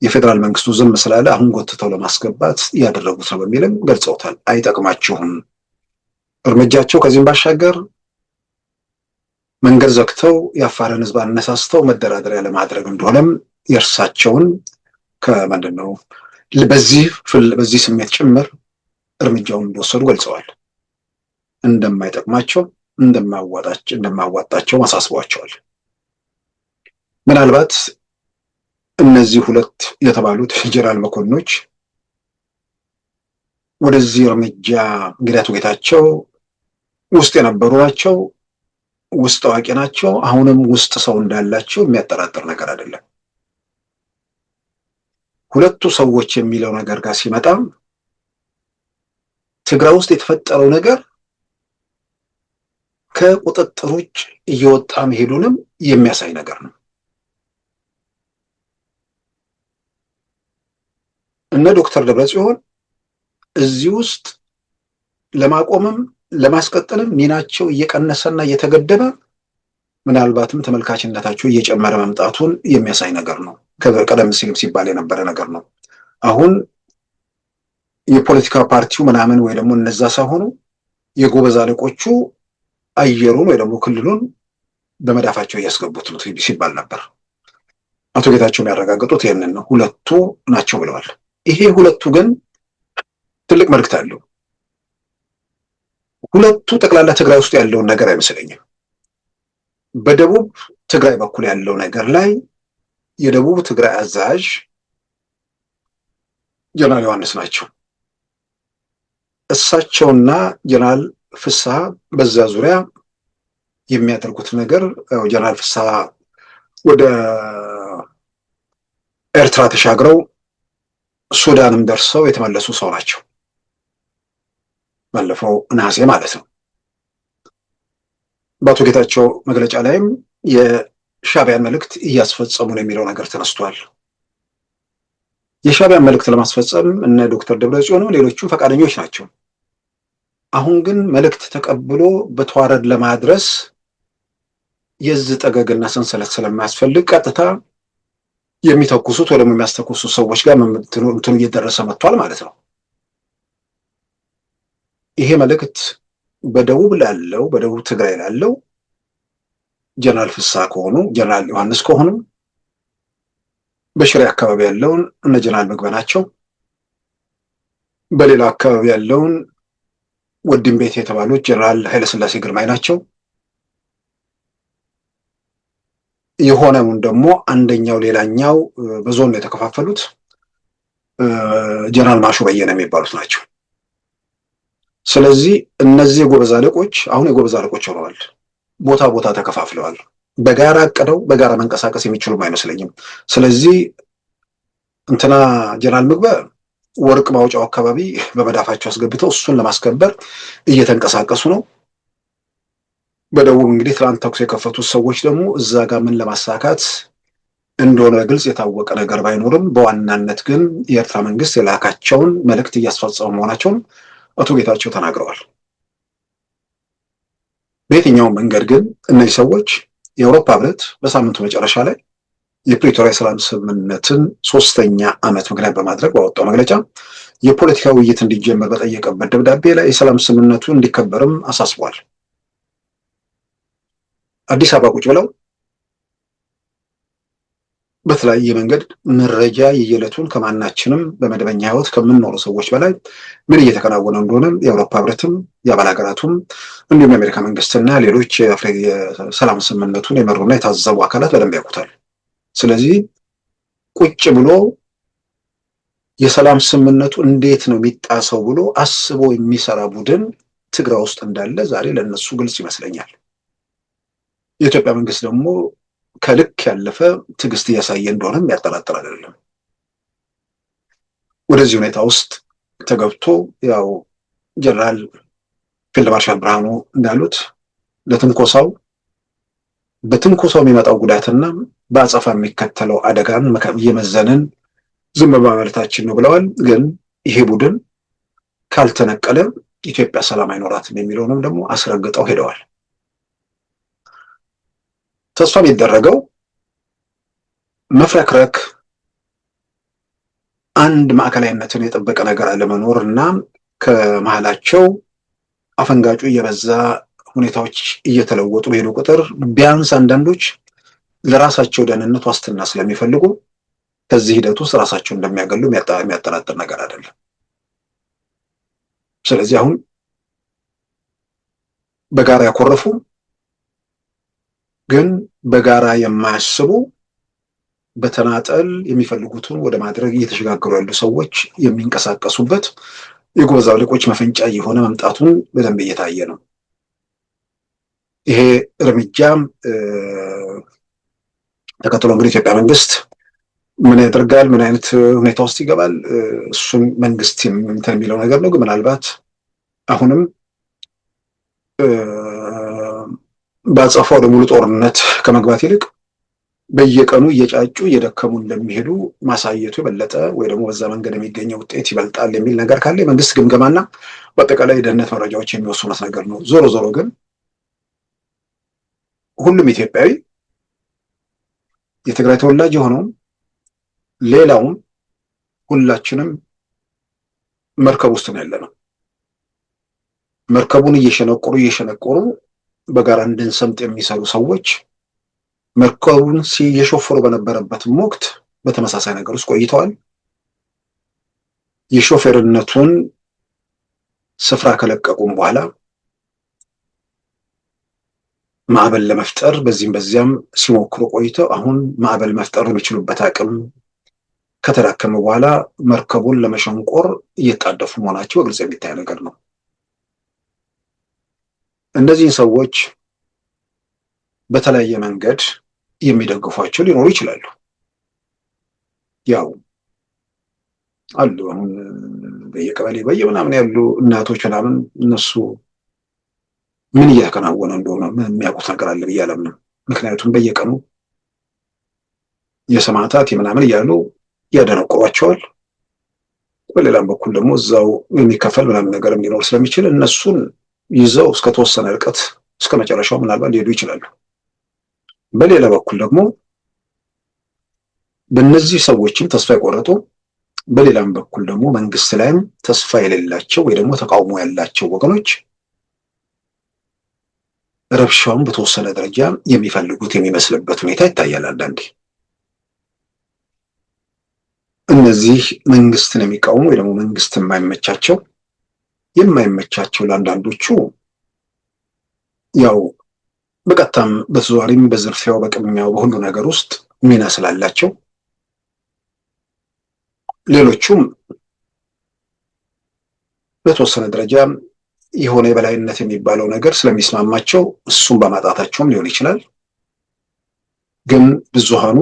የፌዴራል መንግስቱ ዝም ስላለ አሁን ጎትተው ለማስገባት እያደረጉት ነው በሚልም ገልጸውታል። አይጠቅማችሁም። እርምጃቸው ከዚህም ባሻገር መንገድ ዘግተው የአፋርን ህዝብ አነሳስተው መደራደሪያ ለማድረግ እንደሆነም የእርሳቸውን በዚህ ስሜት ጭምር እርምጃውን እንደወሰዱ ገልጸዋል። እንደማይጠቅማቸው እንደማዋጣቸው አሳስበዋቸዋል። ምናልባት እነዚህ 2 የተባሉት ጀነራል መኮንኖች ወደዚህ እርምጃ እንግዲህ አቶ ጌታቸው ውስጥ የነበሩ ናቸው፣ ውስጥ አዋቂ ናቸው። አሁንም ውስጥ ሰው እንዳላቸው የሚያጠራጥር ነገር አይደለም። 2 ሰዎች የሚለው ነገር ጋር ሲመጣ ትግራይ ውስጥ የተፈጠረው ነገር ከቁጥጥር ውጭ እየወጣ መሄዱንም የሚያሳይ ነገር ነው። እነ ዶክተር ደብረጽዮን እዚህ ውስጥ ለማቆምም ለማስቀጠልም ሚናቸው እየቀነሰና እየተገደበ ምናልባትም ተመልካችነታቸው እየጨመረ መምጣቱን የሚያሳይ ነገር ነው። ቀደም ሲልም ሲባል የነበረ ነገር ነው። አሁን የፖለቲካ ፓርቲው ምናምን ወይ ደግሞ እነዛ ሳይሆኑ የጎበዝ አለቆቹ አየሩን ወይ ደግሞ ክልሉን በመዳፋቸው እያስገቡት ነው ሲባል ነበር። አቶ ጌታቸው የሚያረጋግጡት ይህንን ነው። 2 ናቸው ብለዋል። ይሄ 2 ግን ትልቅ መልእክት አለው። 2 ጠቅላላ ትግራይ ውስጥ ያለውን ነገር አይመስለኝም። በደቡብ ትግራይ በኩል ያለው ነገር ላይ የደቡብ ትግራይ አዛዥ ጀነራል ዮሐንስ ናቸው። እሳቸውና ጀነራል ፍስሐ በዛ ዙሪያ የሚያደርጉት ነገር ጀነራል ፍስሐ ወደ ኤርትራ ተሻግረው ሱዳንም ደርሰው የተመለሱ ሰው ናቸው። ባለፈው ነሐሴ ማለት ነው። በአቶ ጌታቸው መግለጫ ላይም የሻዕቢያን መልእክት እያስፈጸሙ ነው የሚለው ነገር ተነስቷል። የሻዕቢያን መልእክት ለማስፈጸም እነ ዶክተር ደብረጽዮንም ሌሎቹም ፈቃደኞች ናቸው። አሁን ግን መልእክት ተቀብሎ በተዋረድ ለማድረስ የዚህ ጠገግና ሰንሰለት ስለማያስፈልግ ቀጥታ የሚተኩሱት ወይ ደግሞ የሚያስተኩሱት ሰዎች ጋር እንትኑ እየደረሰ መጥቷል ማለት ነው። ይሄ መልእክት በደቡብ ትግራይ ላለው ጀነራል ፍስሐ ከሆኑ ጀነራል ዮሐንስ ከሆኑ በሽሬ አካባቢ ያለውን እነ ጀነራል ምግበ ናቸው። በሌላ አካባቢ ያለውን ወድም ቤት የተባሉት ጀነራል ኃይለስላሴ ግርማይ ናቸው። የሆነውን ደግሞ አንደኛው ሌላኛው በዞን የተከፋፈሉት ጀነራል ማሾ በየነ የሚባሉት ናቸው። ስለዚህ እነዚህ የጎበዝ አለቆች አሁን የጎበዝ አለቆች ሆነዋል። ቦታ ተከፋፍለዋል። በጋራ አቅደው በጋራ መንቀሳቀስ የሚችሉም አይመስለኝም። ስለዚህ እንትና ጀነራል ምግበ ወርቅ ማውጫው አካባቢ በመዳፋቸው አስገብተው እሱን ለማስከበር እየተንቀሳቀሱ ነው። በደቡብ እንግዲህ ትላንት ተኩስ የከፈቱት ሰዎች ደግሞ እዛ ጋር ምን ለማሳካት እንደሆነ ግልጽ የታወቀ ነገር ባይኖርም በዋናነት ግን የኤርትራ መንግስት የላካቸውን መልእክት እያስፈጸሙ መሆናቸውን አቶ ጌታቸው ተናግረዋል። በየትኛውም መንገድ ግን እነዚህ ሰዎች የአውሮፓ ህብረት በሳምንቱ መጨረሻ ላይ የፕሪቶሪያ ሰላም ስምምነትን 3ኛ ዓመት ምክንያት በማድረግ ባወጣው መግለጫ የፖለቲካ ውይይት እንዲጀመር በጠየቀበት ደብዳቤ ላይ የሰላም ስምምነቱ እንዲከበርም አሳስቧል። አዲስ አበባ ቁጭ ብለው በተለያየ መንገድ መረጃ የየዕለቱን ከማናችንም በመደበኛ ህይወት ከምንኖሩ ሰዎች በላይ ምን እየተከናወነ እንደሆነ የአውሮፓ ህብረትም የአባል ሀገራቱም እንዲሁም የአሜሪካ መንግስትና ሌሎች የሰላም ስምምነቱን የመሩና የታዘቡ አካላት በደንብ ያውቁታል። ስለዚህ ቁጭ ብሎ የሰላም ስምምነቱ እንዴት ነው የሚጣሰው ብሎ አስቦ የሚሰራ ቡድን ትግራይ ውስጥ እንዳለ ዛሬ ለነሱ ግልጽ ይመስለኛል። የኢትዮጵያ መንግስት ደግሞ ከልክ ያለፈ ትዕግስት እያሳየ እንደሆነም ያጠራጥር አይደለም። ወደዚህ ሁኔታ ውስጥ ተገብቶ ያው ጀነራል ፊልድ ማርሻል ብርሃኑ እንዳሉት በትንኮሳው የሚመጣው ጉዳትና በአጸፋ የሚከተለው አደጋን እየመዘንን ዝም በማለታችን ነው ብለዋል። ግን ይሄ ቡድን ካልተነቀለ ኢትዮጵያ ሰላም አይኖራትም የሚለውንም ደግሞ አስረግጠው ሄደዋል። ተስፋ የሚደረገው መፍረክረክ፣ አንድ ማዕከላዊነትን የጠበቀ ነገር አለመኖር እና ከመሃላቸው አፈንጋጩ እየበዛ ሁኔታዎች እየተለወጡ በሄዱ ቁጥር ቢያንስ አንዳንዶች ለራሳቸው ደህንነት ዋስትና ስለሚፈልጉ ከዚህ ሂደት ውስጥ ራሳቸው እንደሚያገሉ የሚያጠራጥር ነገር አይደለም። ስለዚህ አሁን በጋራ ያኮረፉ ግን በጋራ የማያስቡ በተናጠል የሚፈልጉትን ወደ ማድረግ እየተሸጋገሩ ያሉ ሰዎች የሚንቀሳቀሱበት የጎበዝ አለቆች መፈንጫ የሆነ መምጣቱን በደንብ እየታየ ነው። ይሄ እርምጃም ተከትሎ እንግዲህ ኢትዮጵያ መንግስት ምን ያደርጋል፣ ምን አይነት ሁኔታ ውስጥ ይገባል፣ እሱም መንግስት የሚለው ነገር ነው። ግን ምናልባት አሁንም በአጸፋው ወደ ሙሉ ጦርነት ከመግባት ይልቅ በየቀኑ እየጫጩ እየደከሙ እንደሚሄዱ ማሳየቱ የበለጠ ወይ ደግሞ በዛ መንገድ የሚገኘው ውጤት ይበልጣል የሚል ነገር ካለ የመንግስት ግምገማና በአጠቃላይ የደህንነት መረጃዎች የሚወስኑት ነገር ነው። ዞሮ ዞሮ ግን ሁሉም ኢትዮጵያዊ የትግራይ ተወላጅ የሆነውም ሌላውም ሁላችንም መርከብ ውስጥ ነው ያለነው። መርከቡን እየሸነቆሩ በጋራ እንድንሰምጥ የሚሰሩ ሰዎች መርከቡን እየሾፈሩ በነበረበትም ወቅት በተመሳሳይ ነገር ውስጥ ቆይተዋል። የሾፌርነቱን ስፍራ ከለቀቁም በኋላ ማዕበል ለመፍጠር በዚህም በዚያም ሲሞክሩ ቆይተው አሁን ማዕበል መፍጠር የሚችሉበት አቅም ከተዳከመ በኋላ መርከቡን ለመሸንቆር እየጣደፉ መሆናቸው በግልጽ የሚታይ ነገር ነው። እነዚህን ሰዎች በተለያየ መንገድ የሚደግፏቸው ሊኖሩ ይችላሉ። ያው አሉ አሁን በየቀበሌ በየምናምን ያሉ እናቶች ምናምን እነሱ ምን እያከናወነ እንደሆነ የሚያውቁት ነገር አለ ብዬ አላምንም። ምክንያቱም በየቀኑ የሰማዕታት የምናምን እያሉ ያደነቁሯቸዋል። በሌላም በኩል ደግሞ እዛው የሚከፈል ምናምን ነገር ሊኖር ስለሚችል እነሱን ይዘው እስከተወሰነ ርቀት እስከ መጨረሻው ምናልባት ሊሄዱ ይችላሉ። በሌላ በኩል ደግሞ በእነዚህ ሰዎችም ተስፋ የቆረጡ በሌላም በኩል ደግሞ መንግስት ላይም ተስፋ የሌላቸው ወይ ደግሞ ተቃውሞ ያላቸው ወገኖች ረብሻውን በተወሰነ ደረጃ የሚፈልጉት የሚመስልበት ሁኔታ ይታያል። አንዳንዴ እነዚህ መንግስትን የሚቃወሙ ወይ ደግሞ መንግስት የማይመቻቸው ለአንዳንዶቹ ያው በቀጥታም በተዘዋዋሪም በዝርፊያው በቅሚያው በሁሉ ነገር ውስጥ ሚና ስላላቸው፣ ሌሎቹም በተወሰነ ደረጃ የሆነ የበላይነት የሚባለው ነገር ስለሚስማማቸው እሱም በማጣታቸውም ሊሆን ይችላል። ግን ብዙሃኑ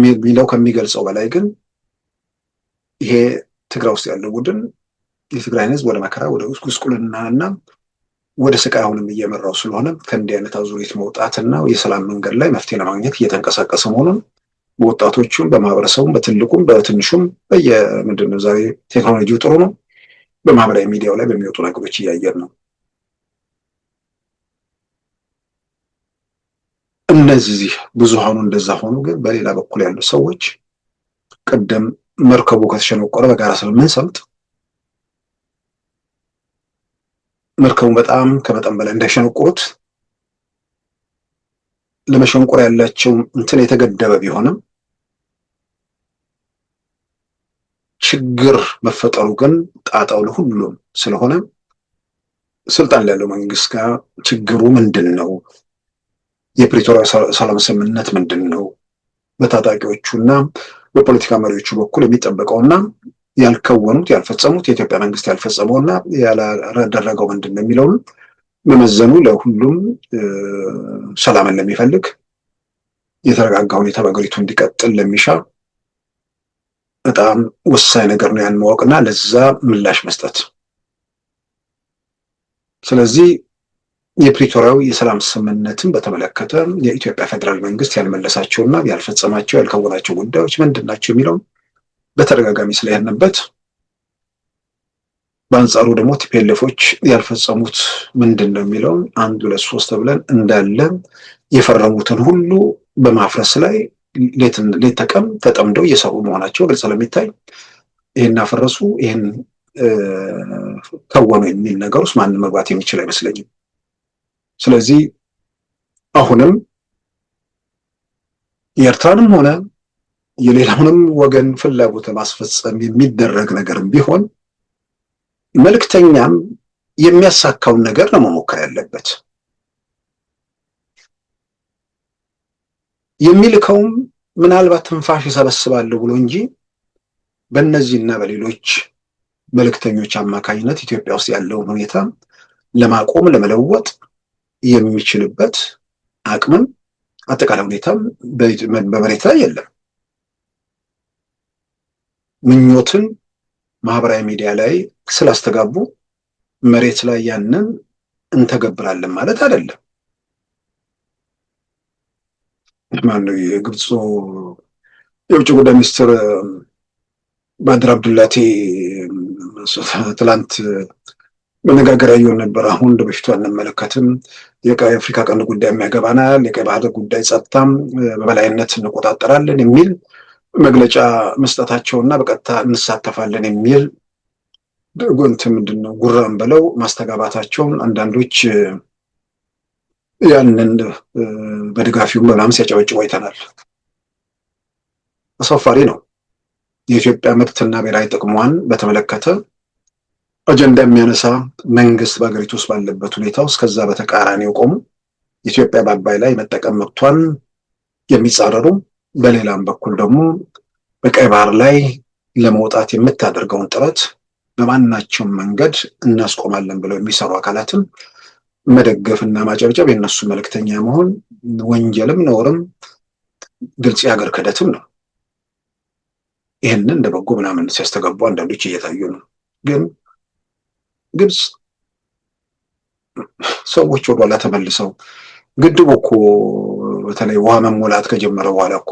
የሚለው ከሚገልጸው በላይ ግን ይሄ ትግራይ ውስጥ ያለው ቡድን የትግራይን ህዝብ ወደ መከራ ወደ ጉስቁልና እና ወደ ስቃይ አሁንም እየመራው ስለሆነ ከእንዲህ አይነት አዙሪት መውጣትና የሰላም መንገድ ላይ መፍትሄ ለማግኘት እየተንቀሳቀሰ መሆኑን በወጣቶቹም በማህበረሰቡም በትልቁም በትንሹም በየምንድነው ዛሬ ቴክኖሎጂው ጥሩ ነው። በማህበራዊ ሚዲያው ላይ በሚወጡ ነገሮች እያየን ነው። እነዚህ ብዙሃኑ እንደዛ ሆኑ። ግን በሌላ በኩል ያሉ ሰዎች ቀደም መርከቡ ከተሸነቆረ በጋራ ስለምንሰምጥ መርከቡን በጣም ከመጠን በላይ እንዳይሸነቆሩት ለመሸንቆር ያላቸው እንትን የተገደበ ቢሆንም ችግር መፈጠሩ ግን ጣጣው ለሁሉም ስለሆነ ስልጣን ላይ ያለው መንግስት ጋር ችግሩ ምንድነው? የፕሪቶሪያ ሰላም ስምምነት ምንድነው? በታጣቂዎቹና በፖለቲካ መሪዎቹ በኩል የሚጠበቀውና ያልከወኑት ያልፈጸሙት የኢትዮጵያ መንግስት ያልፈጸመውና ያላደረገው ምንድን ነው የሚለውን መመዘኑ ለሁሉም ሰላምን ለሚፈልግ የተረጋጋ ሁኔታ በአገሪቱ እንዲቀጥል ለሚሻ በጣም ወሳኝ ነገር ነው ያን ማወቅና ለዛ ምላሽ መስጠት። ስለዚህ የፕሪቶሪያው የሰላም ስምምነትን በተመለከተ የኢትዮጵያ ፌዴራል መንግስት ያልመለሳቸውና ያልፈጸማቸው ያልከወናቸው ጉዳዮች ምንድን ናቸው የሚለውን በተደጋጋሚ ስለያነበት፣ በአንጻሩ ደግሞ ቲፒኤልኤፎች ያልፈጸሙት ምንድን ነው የሚለውን 1 2 3 ብለን እንዳለ የፈረሙትን ሁሉ በማፍረስ ላይ ሌት ተቀን ተጠምደው እየሰሩ መሆናቸው ግልጽ ስለሚታይ ይሄን አፈረሱ ይሄን ከወኑ የሚል ነገር ውስጥ ማንም መግባት የሚችል አይመስለኝም። ስለዚህ አሁንም የኤርትራንም ሆነ የሌላውንም ወገን ፍላጎት ለማስፈጸም የሚደረግ ነገርም ቢሆን መልእክተኛም የሚያሳካውን ነገር ነው መሞከር ያለበት። የሚልከውም ምናልባት ትንፋሽ ይሰበስባለሁ ብሎ እንጂ በእነዚህና በሌሎች መልእክተኞች አማካኝነት ኢትዮጵያ ውስጥ ያለውን ሁኔታ ለማቆም ለመለወጥ የሚችልበት አቅምም አጠቃላይ ሁኔታም በመሬት ላይ የለም። ምኞትን ማህበራዊ ሚዲያ ላይ ስላስተጋቡ መሬት ላይ ያንን እንተገብራለን ማለት አይደለም። ማነው የግብፁ የውጭ ጉዳይ ሚኒስትር ባድር አብዱላቲ ትላንት መነጋገሪያ እየሆነ ነበር። አሁን በፊቱ አንመለከትም፣ የአፍሪካ ቀንድ ጉዳይ የሚያገባናል፣ የቀይ ባህር ጉዳይ ጸጥታም በበላይነት እንቆጣጠራለን የሚል መግለጫ መስጠታቸውና በቀጥታ እንሳተፋለን የሚል ምንድን ነው ጉራም ብለው ማስተጋባታቸውን አንዳንዶች ያንን በድጋፊው ምናምን ሲያጨበጭቡ አይተናል። አሳፋሪ ነው። የኢትዮጵያ መብትና ብሔራዊ ጥቅሟን በተመለከተ አጀንዳ የሚያነሳ መንግስት በሀገሪቱ ውስጥ ባለበት ሁኔታ ውስጥ ከዛ በተቃራኒ የቆሙ ኢትዮጵያ በአባይ ላይ መጠቀም መብቷን የሚጻረሩ፣ በሌላም በኩል ደግሞ በቀይ ባህር ላይ ለመውጣት የምታደርገውን ጥረት በማናቸውም መንገድ እናስቆማለን ብለው የሚሰሩ አካላትን መደገፍና ማጨብጨብ የነሱ መልእክተኛ መሆን ወንጀልም ነውርም ግልጽ የሀገር ክህደትም ነው። ይህንን እንደ በጎ ምናምን ሲያስተጋቡ አንዳንዶች እየታዩ ነው። ግን ግብፅ ሰዎች ወደኋላ ተመልሰው ግድቡ እኮ በተለይ ውሃ መሞላት ከጀመረ በኋላ እኮ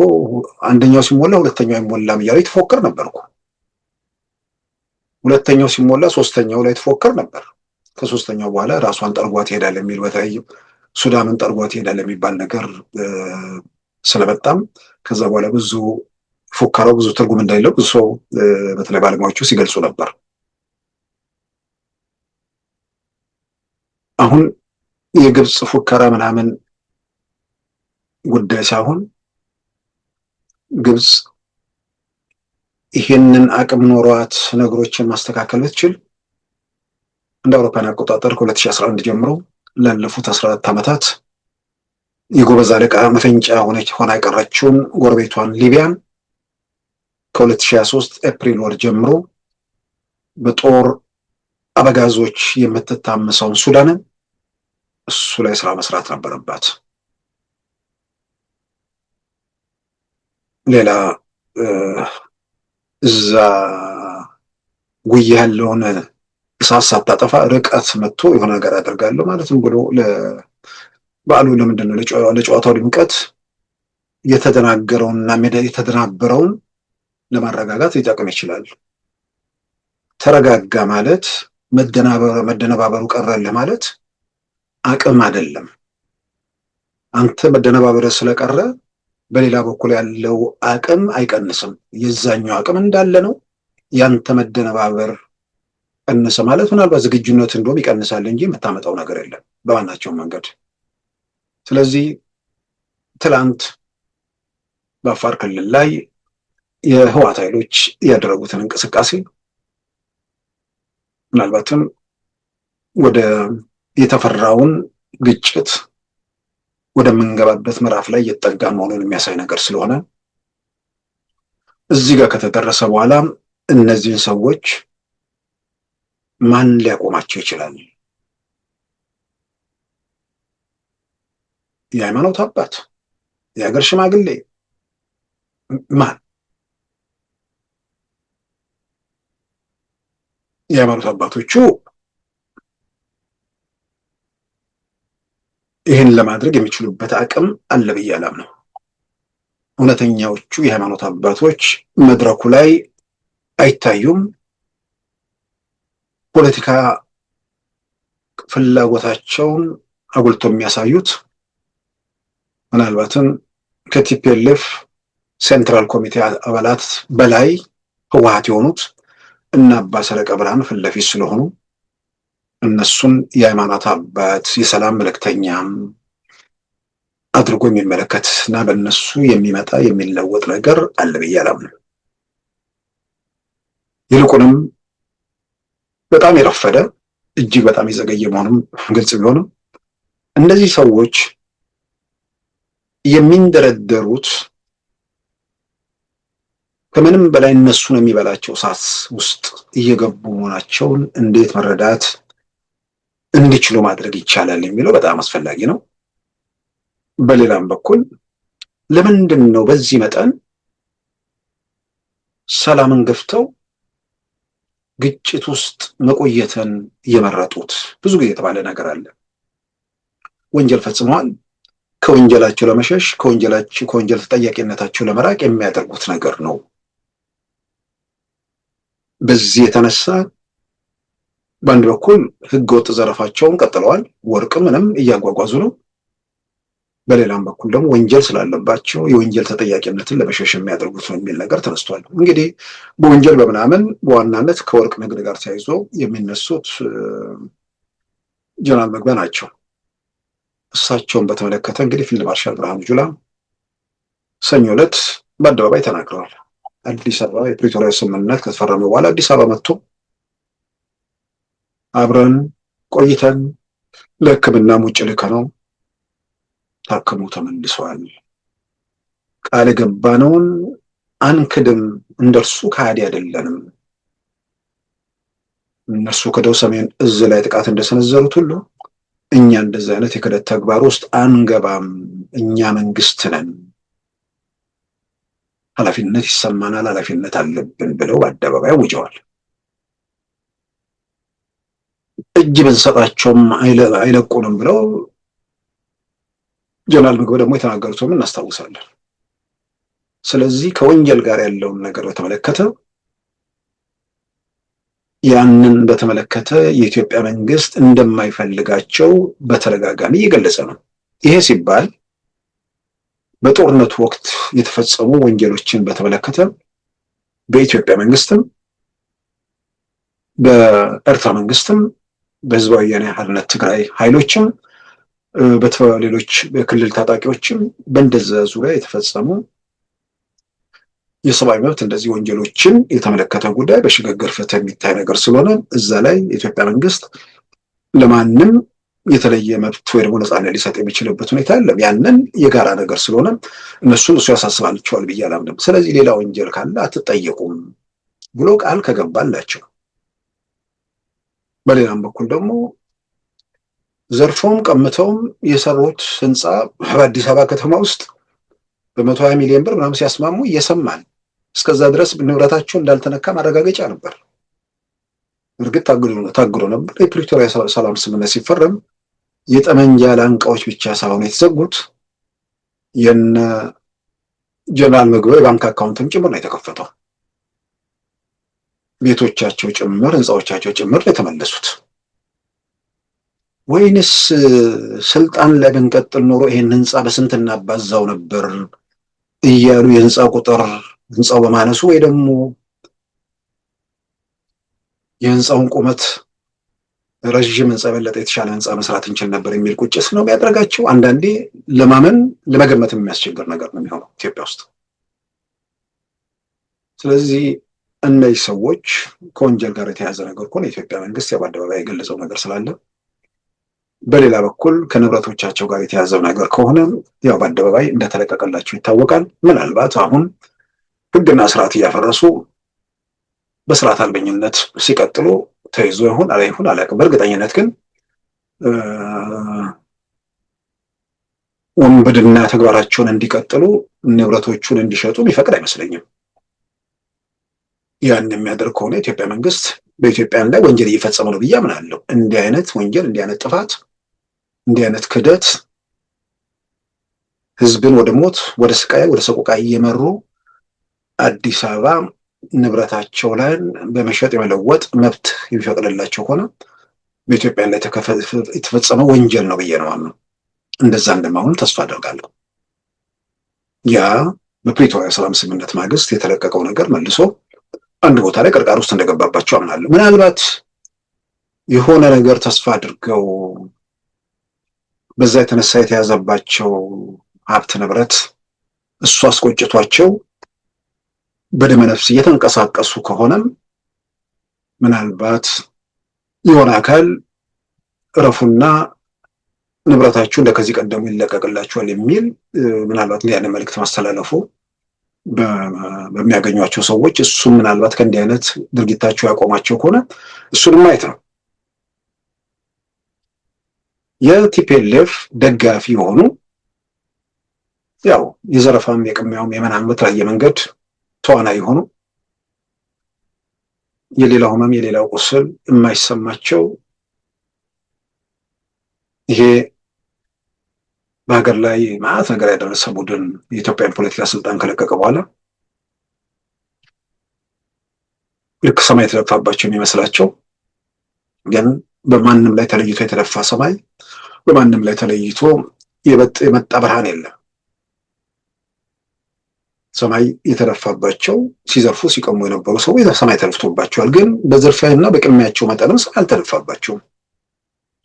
አንደኛው ሲሞላ ሁለተኛው አይሞላም እያለ ይተፎከር ነበር እኮ። ሁለተኛው ሲሞላ ሶስተኛው ላይ ተፎከር ነበር። ከሶስተኛው በኋላ ራሷን ጠርጓት ይሄዳል የሚል በተለይም ሱዳንን ጠርጓት ይሄዳል የሚባል ነገር ስለመጣም ከዛ በኋላ ብዙ ፉከራው ብዙ ትርጉም እንዳይለው ብዙ ሰው በተለይ ባለሙያዎቹ ሲገልጹ ነበር። አሁን የግብፅ ፉከራ ምናምን ጉዳይ ሳይሆን ግብፅ ይህንን አቅም ኖሯት ነገሮችን ማስተካከል ብትችል እንደ አውሮፓውያን አቆጣጠር ከ2011 ጀምሮ ላለፉት 14 ዓመታት የጎበዝ አለቃ መፈንጫ ሆና የቀረችውን ጎረቤቷን ሊቢያን ከ2023 ኤፕሪል ወር ጀምሮ በጦር አበጋዞች የምትታመሰውን ሱዳንን እሱ ላይ ስራ መስራት ነበረባት። ሌላ እዛ ጉያ ያለውን እሳት ሳታጠፋ ርቀት መጥቶ የሆነ ነገር አደርጋለሁ ማለትም ብሎ በዓሉ ለምንድን ነው ለጨዋታው ድምቀት የተደናገረውንና የተደናበረውን ለማረጋጋት ሊጠቅም ይችላል። ተረጋጋ ማለት መደነባበሩ ቀረልህ ማለት አቅም አይደለም። አንተ መደነባበረ ስለቀረ በሌላ በኩል ያለው አቅም አይቀንስም። የዛኛው አቅም እንዳለ ነው። ያንተ መደነባበር ቀንሰ ማለት ምናልባት ዝግጁነት እንደውም ይቀንሳል እንጂ የምታመጣው ነገር የለም በማናቸውም መንገድ። ስለዚህ ትላንት በአፋር ክልል ላይ የህወሓት ኃይሎች ያደረጉትን እንቅስቃሴ ምናልባትም ወደ የተፈራውን ግጭት ወደምንገባበት ምዕራፍ ላይ እየተጠጋ መሆኑን የሚያሳይ ነገር ስለሆነ እዚህ ጋር ከተደረሰ በኋላ እነዚህን ሰዎች ማን ሊያቆማቸው ይችላል? የሃይማኖት አባት፣ የሀገር ሽማግሌ፣ ማን? የሃይማኖት አባቶቹ ይህን ለማድረግ የሚችሉበት አቅም አለ ብዬ አላምነው። እውነተኛዎቹ የሃይማኖት አባቶች መድረኩ ላይ አይታዩም። ፖለቲካ ፍላጎታቸውን አጉልቶ የሚያሳዩት ምናልባትም ከቲፒኤልኤፍ ሴንትራል ኮሚቴ አባላት በላይ ህወሓት የሆኑት እና አባ ሰረቀ ብርሃን ፊት ለፊት ስለሆኑ እነሱን የሃይማኖት አባት የሰላም መልእክተኛም አድርጎ የሚመለከት እና በእነሱ የሚመጣ የሚለወጥ ነገር አለ ብዬ አላምንም። ይልቁንም በጣም የረፈደ እጅግ በጣም የዘገየ መሆኑም ግልጽ ቢሆንም እነዚህ ሰዎች የሚንደረደሩት ከምንም በላይ እነሱን የሚበላቸው እሳት ውስጥ እየገቡ መሆናቸውን እንዴት መረዳት እንዲችሉ ማድረግ ይቻላል የሚለው በጣም አስፈላጊ ነው። በሌላም በኩል ለምንድን ነው በዚህ መጠን ሰላምን ገፍተው ግጭት ውስጥ መቆየትን የመረጡት? ብዙ ጊዜ የተባለ ነገር አለ። ወንጀል ፈጽመዋል፣ ከወንጀላቸው ለመሸሽ ከወንጀል ተጠያቂነታቸው ለመራቅ የሚያደርጉት ነገር ነው። በዚህ የተነሳ በአንድ በኩል ህገወጥ ዘረፋቸውን ቀጥለዋል፣ ወርቅ ምንም እያጓጓዙ ነው። በሌላም በኩል ደግሞ ወንጀል ስላለባቸው የወንጀል ተጠያቂነትን ለመሸሽ የሚያደርጉት ነው የሚል ነገር ተነስቷል። እንግዲህ በወንጀል በምናምን በዋናነት ከወርቅ ንግድ ጋር ተያይዞ የሚነሱት ጀነራል መግቢያ ናቸው። እሳቸውን በተመለከተ እንግዲህ ፊልድ ማርሻል ብርሃኑ ጁላ ሰኞ ዕለት በአደባባይ ተናግረዋል። አዲስ አበባ የፕሪቶሪያ ስምምነት ከተፈረመ በኋላ አዲስ አበባ መጥቶ አብረን ቆይተን ለሕክምናም ውጭ ልከነው ታክሞ ተመልሰዋል። ቃል የገባነውን አንክድም፣ እንደርሱ ከሃዲ አይደለንም። እነርሱ ከደቡብ ሰሜን እዝ ላይ ጥቃት እንደሰነዘሩት ሁሉ እኛ እንደዚህ አይነት የክደት ተግባር ውስጥ አንገባም። እኛ መንግስት ነን፣ ኃላፊነት ይሰማናል፣ ኃላፊነት አለብን ብለው በአደባባይ አውጀዋል። እጅ ብንሰጣቸውም አይለቁንም ብለው ጀነራል ምግበ ደግሞ የተናገሩትም እናስታውሳለን። ስለዚህ ከወንጀል ጋር ያለውን ነገር በተመለከተ ያንን በተመለከተ የኢትዮጵያ መንግስት እንደማይፈልጋቸው በተደጋጋሚ እየገለጸ ነው። ይሄ ሲባል በጦርነቱ ወቅት የተፈጸሙ ወንጀሎችን በተመለከተ በኢትዮጵያ መንግስትም በኤርትራ መንግስትም በህዝባዊ ወያነ ሓርነት ትግራይ ኃይሎችም በሌሎች በክልል ታጣቂዎችም በእንደዛ ዙሪያ የተፈጸሙ የሰብአዊ መብት እንደዚህ ወንጀሎችን የተመለከተ ጉዳይ በሽግግር ፍትህ የሚታይ ነገር ስለሆነ እዛ ላይ የኢትዮጵያ መንግስት ለማንም የተለየ መብት ወይ ደግሞ ነፃነት ሊሰጥ የሚችልበት ሁኔታ የለም። ያንን የጋራ ነገር ስለሆነ እነሱን እሱ ያሳስባቸዋል ብዬ አላምንም። ስለዚህ ሌላ ወንጀል ካለ አትጠየቁም ብሎ ቃል ከገባላቸው፣ በሌላም በኩል ደግሞ ዘርፎም ቀምተውም የሰሩት ህንፃ በአዲስ አበባ ከተማ ውስጥ በ120 ሚሊዮን ብር ምናምን ሲያስማሙ እየሰማን እስከዛ ድረስ ንብረታቸው እንዳልተነካ ማረጋገጫ ነበር። እርግጥ ታግዶ ነበር። የፕሪቶሪያ ሰላም ስምምነት ሲፈረም የጠመንጃ ላንቃዎች ብቻ ሳይሆኑ የተዘጉት የነ ጀነራል ምግበ የባንክ አካውንትም ጭምር ነው የተከፈተው። ቤቶቻቸው ጭምር ህንፃዎቻቸው ጭምር ነው የተመለሱት። ወይንስ ስልጣን ላይ ብንቀጥል ኖሮ ይሄን ህንፃ በስንት እናባዛው ነበር እያሉ የህንፃ ቁጥር ህንፃው በማነሱ ወይ ደግሞ የህንፃውን ቁመት ረዥም ህንፃ በለጠ የተሻለ ህንፃ መስራት እንችል ነበር የሚል ቁጭት ነው የሚያደርጋቸው። አንዳንዴ ለማመን ለመገመት የሚያስቸግር ነገር ነው የሚሆነው ኢትዮጵያ ውስጥ። ስለዚህ እነዚህ ሰዎች ከወንጀል ጋር የተያዘ ነገር ከሆነ የኢትዮጵያ መንግስት ያው በአደባባይ የገለጸው ነገር ስላለ፣ በሌላ በኩል ከንብረቶቻቸው ጋር የተያዘው ነገር ከሆነ ያው በአደባባይ እንደተለቀቀላቸው ይታወቃል። ምናልባት አሁን ሕግና ስርዓት እያፈረሱ በስርዓት አልበኝነት ሲቀጥሉ ተይዞ ይሁን አላውቅም። በእርግጠኝነት ግን ወንብድና ተግባራቸውን እንዲቀጥሉ ንብረቶቹን እንዲሸጡ የሚፈቅድ አይመስለኝም። ያን የሚያደርግ ከሆነ የኢትዮጵያ መንግስት በኢትዮጵያን ላይ ወንጀል እየፈጸመ ነው ብዬ አምናለሁ። እንዲህ አይነት ወንጀል፣ እንዲህ አይነት ጥፋት፣ እንዲህ አይነት ክደት ህዝብን ወደ ሞት፣ ወደ ስቃይ፣ ወደ ሰቆቃ እየመሩ አዲስ አበባ ንብረታቸው ላይ በመሸጥ የመለወጥ መብት የሚፈቅድላቸው ከሆነ በኢትዮጵያ ላይ የተፈጸመ ወንጀል ነው ብዬ ነው አምነው። እንደዛ እንደማሆን ተስፋ አደርጋለሁ። ያ በፕሪቶሪያ ሰላም ስምምነት ማግስት የተለቀቀው ነገር መልሶ አንድ ቦታ ላይ ቅርቃር ውስጥ እንደገባባቸው አምናለሁ። ምናልባት የሆነ ነገር ተስፋ አድርገው በዛ የተነሳ የተያዘባቸው ሀብት ንብረት እሱ አስቆጭቷቸው በደመ ነፍስ እየተንቀሳቀሱ ከሆነም ምናልባት የሆነ አካል እረፉና ንብረታችሁ እንደከዚህ ቀደሙ ይለቀቅላችኋል የሚል ምናልባት ያን መልእክት ማስተላለፉ በሚያገኟቸው ሰዎች እሱም ምናልባት ከእንዲህ አይነት ድርጊታቸው ያቆማቸው ከሆነ እሱንም ማየት ነው። የቲፒኤልኤፍ ደጋፊ የሆኑ ያው የዘረፋም የቅሚያውም የምናምን በተለያየ መንገድ ተዋናይ የሆኑ የሌላው ህመም የሌላው ቁስል የማይሰማቸው ይሄ በሀገር ላይ ማዕት ነገር ያደረሰ ቡድን የኢትዮጵያን ፖለቲካ ስልጣን ከለቀቀ በኋላ ልክ ሰማይ የተደፋባቸው የሚመስላቸው ግን በማንም ላይ ተለይቶ የተደፋ ሰማይ፣ በማንም ላይ ተለይቶ የመጣ ብርሃን የለም። ሰማይ የተደፋባቸው ሲዘርፉ ሲቀሙ የነበሩ ሰዎች ሰማይ ተደፍቶባቸዋል። ግን በዝርፊያና በቅሚያቸው መጠንም ሰማይ አልተደፋባቸውም።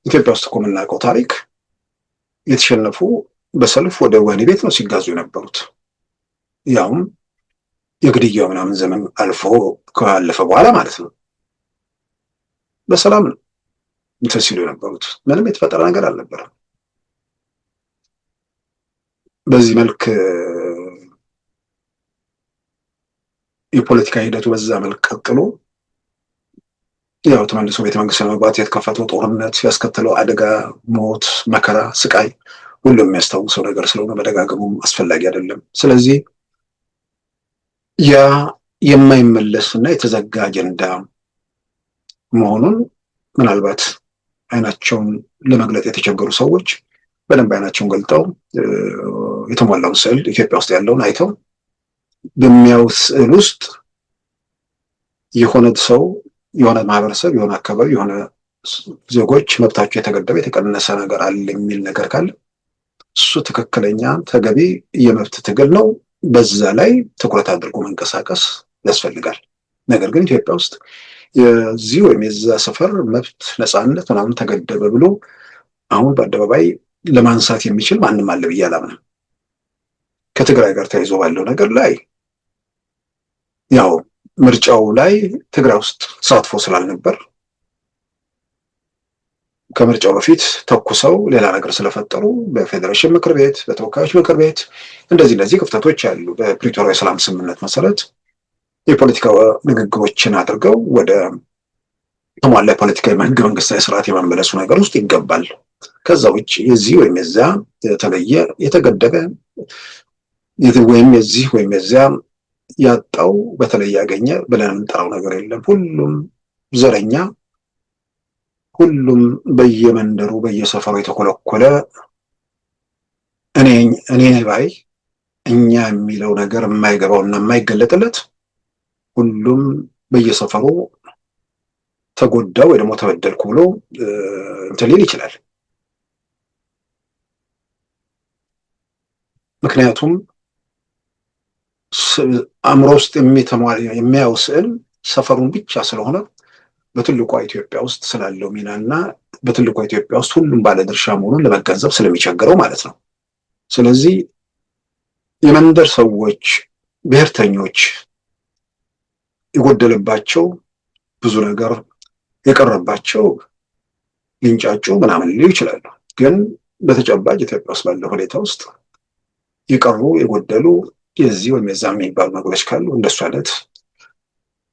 ኢትዮጵያ ውስጥ እኮ የምናውቀው ታሪክ የተሸነፉ በሰልፍ ወደ ወህኒ ቤት ነው ሲጋዙ የነበሩት። ያውም የግድያው ምናምን ዘመን ካለፈ በኋላ ማለት ነው። በሰላም ነው እንትን ሲሉ የነበሩት። ምንም የተፈጠረ ነገር አልነበረም። በዚህ መልክ የፖለቲካ ሂደቱ በዛ መልክ ቀጥሎ ያው ተመልሶ ቤተመንግስት ለመግባት የተከፈተው ጦርነት ያስከተለው አደጋ፣ ሞት፣ መከራ፣ ስቃይ ሁሉም የሚያስታውሰው ነገር ስለሆነ መደጋገሙም አስፈላጊ አይደለም። ስለዚህ ያ የማይመለስና የተዘጋ አጀንዳ መሆኑን ምናልባት አይናቸውን ለመግለጥ የተቸገሩ ሰዎች በደንብ አይናቸውን ገልጠው የተሟላውን ስዕል ኢትዮጵያ ውስጥ ያለውን አይተው በሚያዩት ስዕል ውስጥ የሆነ ሰው፣ የሆነ ማህበረሰብ፣ የሆነ አካባቢ፣ የሆነ ዜጎች መብታቸው የተገደበ የተቀነሰ ነገር አለ የሚል ነገር ካለ እሱ ትክክለኛ ተገቢ የመብት ትግል ነው። በዛ ላይ ትኩረት አድርጎ መንቀሳቀስ ያስፈልጋል። ነገር ግን ኢትዮጵያ ውስጥ የዚህ ወይም የዛ ሰፈር መብት ነፃነት ምናምን ተገደበ ብሎ አሁን በአደባባይ ለማንሳት የሚችል ማንም አለ ብዬ አላምንም። ከትግራይ ጋር ተያይዞ ባለው ነገር ላይ ያው ምርጫው ላይ ትግራይ ውስጥ ተሳትፎ ስላልነበር ከምርጫው በፊት ተኩሰው ሌላ ነገር ስለፈጠሩ በፌዴሬሽን ምክር ቤት፣ በተወካዮች ምክር ቤት እንደዚህ ክፍተቶች አሉ። በፕሪቶሪያ ሰላም ስምምነት መሰረት የፖለቲካ ንግግሮችን አድርገው ወደ ተሟላ የፖለቲካዊ ህገ መንግስታዊ ስርዓት የመመለሱ ነገር ውስጥ ይገባል። ከዛ ውጭ የዚህ ወይም የዚያ የተለየ የተገደበ ወይም የዚህ ወይም የዚያ ያጣው በተለይ ያገኘ ብለን የምንጠራው ነገር የለም። ሁሉም ዘረኛ፣ ሁሉም በየመንደሩ በየሰፈሩ የተኮለኮለ እኔ ባይ እኛ የሚለው ነገር የማይገባውና የማይገለጥለት ሁሉም በየሰፈሩ ተጎዳ ወይ ደግሞ ተበደልኩ ብሎ እንትን ሊል ይችላል። ምክንያቱም አእምሮ ውስጥ የሚያየው ስዕል ሰፈሩን ብቻ ስለሆነ በትልቋ ኢትዮጵያ ውስጥ ስላለው ሚናና በትልቋ ኢትዮጵያ ውስጥ ሁሉም ባለድርሻ መሆኑን ለመገንዘብ ስለሚቸግረው ማለት ነው። ስለዚህ የመንደር ሰዎች፣ ብሔርተኞች የጎደለባቸው ብዙ ነገር የቀረባቸው ሊንጫጩ ምናምን ሊሉ ይችላሉ። ግን በተጨባጭ ኢትዮጵያ ውስጥ ባለው ሁኔታ ውስጥ የቀሩ የጎደሉ የዚህ ወይም የዛ የሚባሉ ነገሮች ካሉ እንደሱ አይነት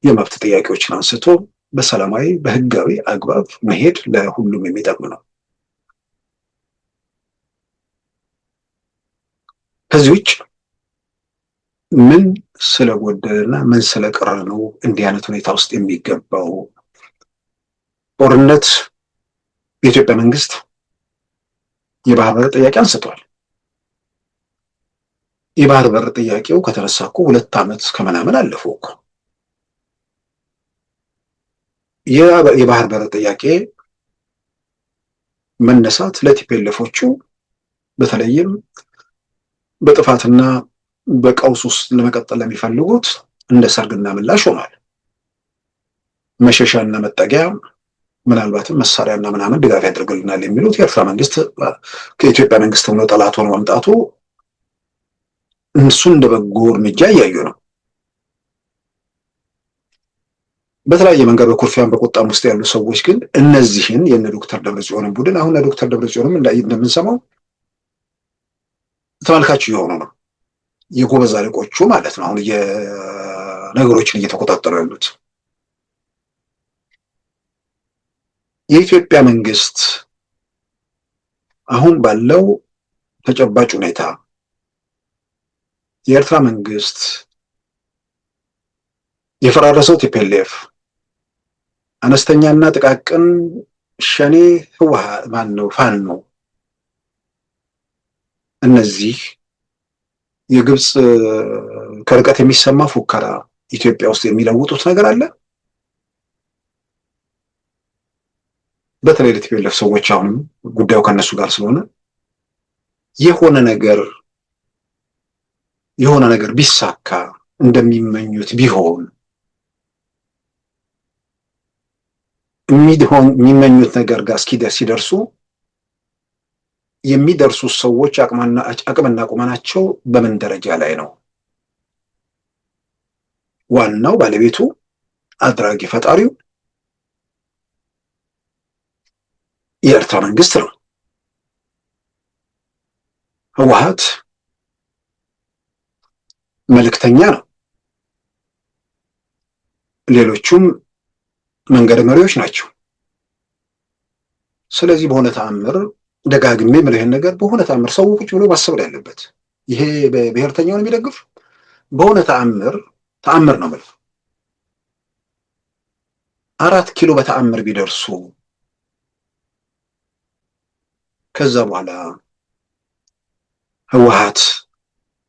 የመብት ጥያቄዎችን አንስቶ በሰላማዊ በህጋዊ አግባብ መሄድ ለሁሉም የሚጠቅም ነው። ከዚህ ውጭ ምን ስለጎደለና ምን ስለቀረ ነው እንዲህ አይነት ሁኔታ ውስጥ የሚገባው? ጦርነት የኢትዮጵያ መንግስት የባህር በር ጥያቄ አንስቷል። የባህር በር ጥያቄው ከተነሳ እኮ 2 ዓመት ከምናምን አለፈው እኮ። የባህር በር ጥያቄ መነሳት ለቲፒኤልኤፎቹ በተለይም በጥፋትና በቀውስ ውስጥ ለመቀጠል ለሚፈልጉት እንደ ሰርግና ምላሽ ሆኗል። መሸሻና መጠጊያ ምናልባትም መሳሪያና ምናምን ድጋፍ ያደርግልናል የሚሉት የኤርትራ መንግስት ከኢትዮጵያ መንግስት ሆኖ ጠላት ሆኖ መምጣቱ እነሱን እንደ በጎ እርምጃ እያዩ ነው። በተለያየ መንገድ በኩርፊያን በቁጣም ውስጥ ያሉ ሰዎች ግን እነዚህን የነ ዶክተር ደብረጽዮንን ቡድን አሁን ዶክተር ደብረጽዮንም እንደምንሰማው ተመልካቹ የሆኑ ነው፣ የጎበዝ አለቆቹ ማለት ነው። አሁን ነገሮችን እየተቆጣጠሩ ያሉት የኢትዮጵያ መንግስት አሁን ባለው ተጨባጭ ሁኔታ የኤርትራ መንግስት የፈራረሰው ቲፒኤልኤፍ አነስተኛና ጥቃቅን ሸኔ ህወሓት ፋኖ እነዚህ የግብፅ ከርቀት የሚሰማ ፉከራ ኢትዮጵያ ውስጥ የሚለውጡት ነገር አለ? በተለይ ለቲፒኤልኤፍ ሰዎች አሁንም ጉዳዩ ከነሱ ጋር ስለሆነ የሆነ ነገር ቢሳካ እንደሚመኙት ቢሆን የሚመኙት ነገር ጋር ሲደርሱ የሚደርሱት ሰዎች አቅምና ቁመናቸው በምን ደረጃ ላይ ነው? ዋናው ባለቤቱ አድራጊ ፈጣሪው የኤርትራ መንግስት ነው። ህወሓት መልእክተኛ ነው። ሌሎቹም መንገድ መሪዎች ናቸው። ስለዚህ በሆነ ተአምር ደጋግሜ የምለው ይሄን ነገር በሆነ ተአምር ሰው ቁጭ ብሎ ማሰብ ላይ ያለበት ይሄ ብሔርተኛውን የሚደግፍ በሆነ ተአምር ነው የምለው 4 ኪሎ በተአምር ቢደርሱ ከዛ በኋላ ህወሓት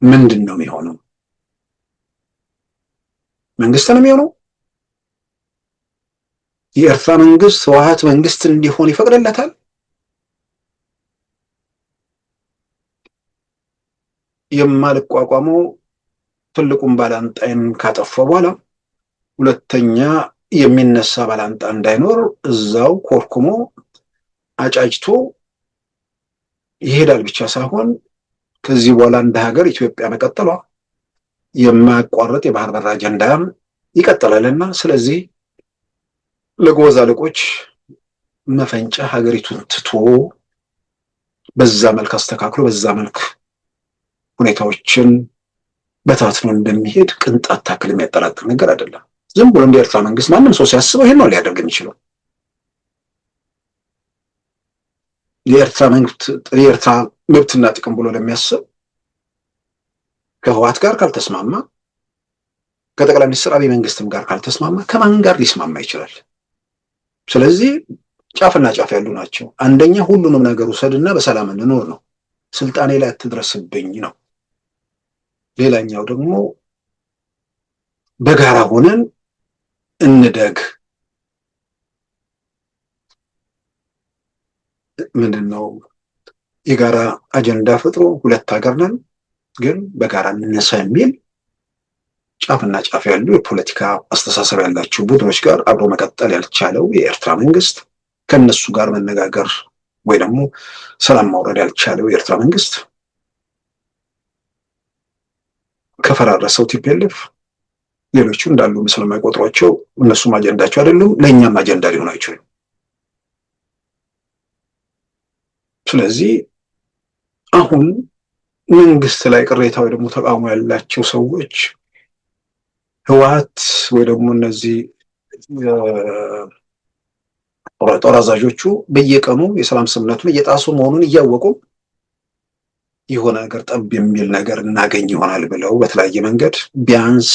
ምንድን ነው የሚሆነው? መንግስት ነው የሚሆነው? የኤርትራ መንግስት ህወሓት መንግስት እንዲሆን ይፈቅድለታል? የማልቋቋመው ትልቁን ባላንጣይን ካጠፋ በኋላ ሁለተኛ የሚነሳ ባላንጣ እንዳይኖር እዛው ኮርኩሞ አጫጭቶ ይሄዳል ብቻ ሳይሆን ከዚህ በኋላ እንደ ሀገር ኢትዮጵያ መቀጠሏ የማያቋርጥ የባህር በር አጀንዳ ይቀጥላልና ስለዚህ ለጎበዝ አለቆች መፈንጫ ሀገሪቱን ትቶ በዛ መልክ አስተካክሎ በዛ መልክ ሁኔታዎችን በታትኖ እንደሚሄድ ቅንጣት ታክል የሚያጠራጥር ነገር አይደለም። ዝም ብሎ እንደ ኤርትራ መንግስት ማንም ሰው ሲያስበው ይሄን ነው ሊያደርግ የሚችለው። የኤርትራ መብትና ጥቅም ብሎ ለሚያስብ ከህወሓት ጋር ካልተስማማ፣ ከጠቅላይ ሚኒስትር አብይ መንግስትም ጋር ካልተስማማ ከማን ጋር ሊስማማ ይችላል? ስለዚህ ጫፍና ጫፍ ያሉ ናቸው። አንደኛ ሁሉንም ነገር ውሰድና በሰላም እንኖር ነው፣ ስልጣኔ ላይ አትድረስብኝ ነው። ሌላኛው ደግሞ በጋራ ሆነን እንደግ ምንድነው የጋራ አጀንዳ ፈጥሮ ሁለት ሀገር ነን ግን በጋራ እንነሳ የሚል ጫፍና ጫፍ ያሉ የፖለቲካ አስተሳሰብ ያላቸው ቡድኖች ጋር አብሮ መቀጠል ያልቻለው የኤርትራ መንግስት ከነሱ ጋር መነጋገር ወይ ደግሞ ሰላም ማውረድ ያልቻለው የኤርትራ መንግስት ከፈራረሰው ቲፒኤልኤፍ ሌሎቹ እንዳሉ ስለማይቆጥሯቸው እነሱም አጀንዳቸው አይደሉም፣ ለእኛም አጀንዳ ሊሆን አይችልም። ስለዚህ አሁን መንግስት ላይ ቅሬታ ወይ ደግሞ ተቃውሞ ያላቸው ሰዎች ህወሓት ወይ ደግሞ እነዚህ ጦር አዛዦቹ በየቀኑ የሰላም ስምምነቱን እየጣሱ መሆኑን እያወቁ የሆነ ነገር ጠብ የሚል ነገር እናገኝ ይሆናል ብለው በተለያየ መንገድ ቢያንስ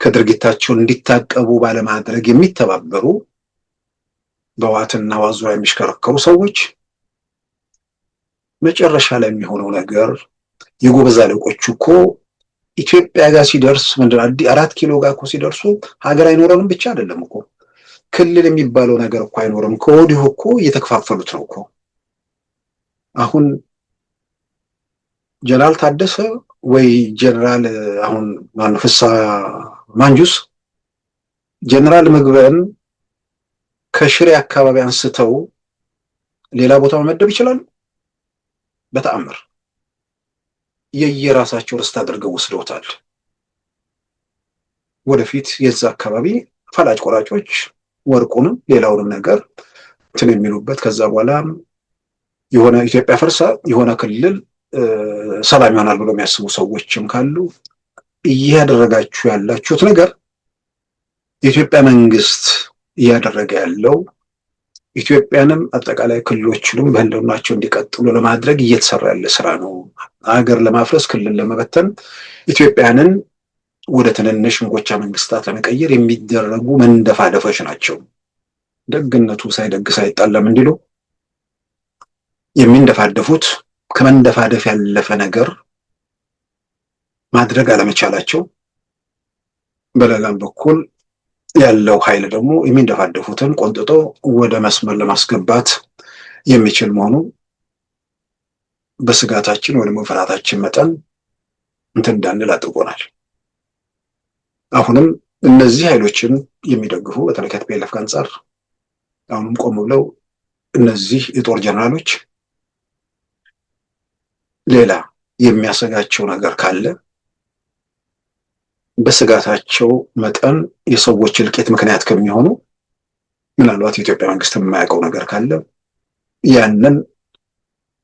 ከድርጊታቸው እንዲታቀቡ ባለማድረግ የሚተባበሩ በዋትና ዋዙ የሚሽከረከሩ ሰዎች መጨረሻ ላይ የሚሆነው ነገር የጎበዝ አለቆቹ እኮ ኢትዮጵያ ጋር ሲደርስ ምንድን 4 ኪሎ ጋር እኮ ሲደርሱ ሀገር አይኖረንም ብቻ አይደለም እኮ ክልል የሚባለው ነገር እኮ አይኖርም። ከወዲሁ እኮ እየተከፋፈሉት ነው እኮ። አሁን ጀነራል ታደሰ ወይ ጀነራል አሁን ፍስሐ ማንጁስ ጀነራል ምግበን ከሽሬ አካባቢ አንስተው ሌላ ቦታ መመደብ ይችላሉ? በተአምር። የየራሳቸው ርስት አድርገው ወስደውታል። ወደፊት የዛ አካባቢ ፈላጭ ቆራጮች ወርቁንም ሌላውንም ነገር እንትን የሚሉበት ከዛ በኋላ የሆነ ኢትዮጵያ ፈርሳ የሆነ ክልል ሰላም ይሆናል ብሎ የሚያስቡ ሰዎችም ካሉ እያደረጋችሁ ያላችሁት ነገር የኢትዮጵያ መንግስት እያደረገ ያለው ኢትዮጵያንም አጠቃላይ ክልሎችንም በህልውናቸው እንዲቀጥሉ ለማድረግ እየተሰራ ያለ ስራ ነው። ሀገር ለማፍረስ ክልል ለመበተን ኢትዮጵያንን ወደ ትንንሽ እንጎቻ መንግስታት ለመቀየር የሚደረጉ መንደፋደፎች ናቸው። ደግነቱ ሳይደግስ አይጣለም እንዲሉ የሚንደፋደፉት ከመንደፋደፍ ያለፈ ነገር ማድረግ አለመቻላቸው፣ በሌላም በኩል ያለው ኃይል ደግሞ የሚንደፋደፉትን ቆንጥጦ ወደ መስመር ለማስገባት የሚችል መሆኑ በስጋታችን ወይ ደግሞ ፍርሃታችን መጠን እንትን እንዳንል አድርጎናል። አሁንም እነዚህ ኃይሎችን የሚደግፉ በተለይ ከቲፒኤልኤፍ አንጻር አሁንም ቆም ብለው እነዚህ የጦር ጀነራሎች ሌላ የሚያሰጋቸው ነገር ካለ በስጋታቸው መጠን የሰዎች እልቂት ምክንያት ከሚሆኑ ምናልባት የኢትዮጵያ መንግስት የማያውቀው ነገር ካለ ያንን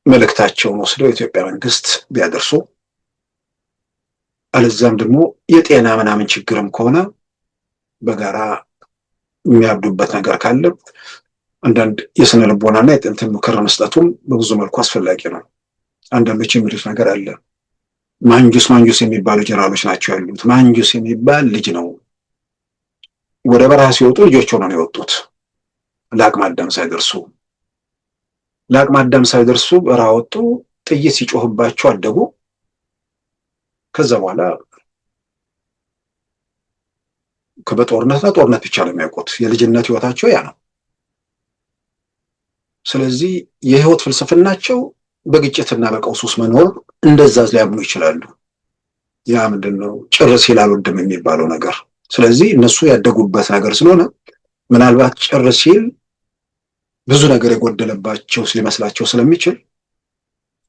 መልእክታቸውን ወስደው የኢትዮጵያ መንግስት ቢያደርሱ፣ አለዛም ደግሞ የጤና ምናምን ችግርም ከሆነ በጋራ የሚያብዱበት ነገር ካለ አንዳንድ የስነ ልቦናና የጥንትን ምክር መስጠቱም በብዙ መልኩ አስፈላጊ ነው። አንዳንዶች የሚሉት ነገር አለ። ማንጁስ የሚባሉ ጀነራሎች ናቸው ያሉት። ማንጁስ የሚባል ልጅ ነው። ወደ በረሃ ሲወጡ ልጆች ሆነው ነው የወጡት። ለአቅመ አዳም ሳይደርሱ በረሃ ወጡ። ጥይት ሲጮህባቸው አደጉ። ከዛ በኋላ በጦርነትና ጦርነት ብቻ ነው የሚያውቁት። የልጅነት ህይወታቸው ያ ነው። ስለዚህ የህይወት ፍልስፍናቸው በግጭትና በቀውስ ውስጥ መኖር እንደዛ ሊያምኑ ይችላሉ። ያ ምንድነው ጭር ሲል አልወድም የሚባለው ነገር። ስለዚህ እነሱ ያደጉበት ነገር ስለሆነ ምናልባት ጭር ሲል ብዙ ነገር የጎደለባቸው ሊመስላቸው ስለሚችል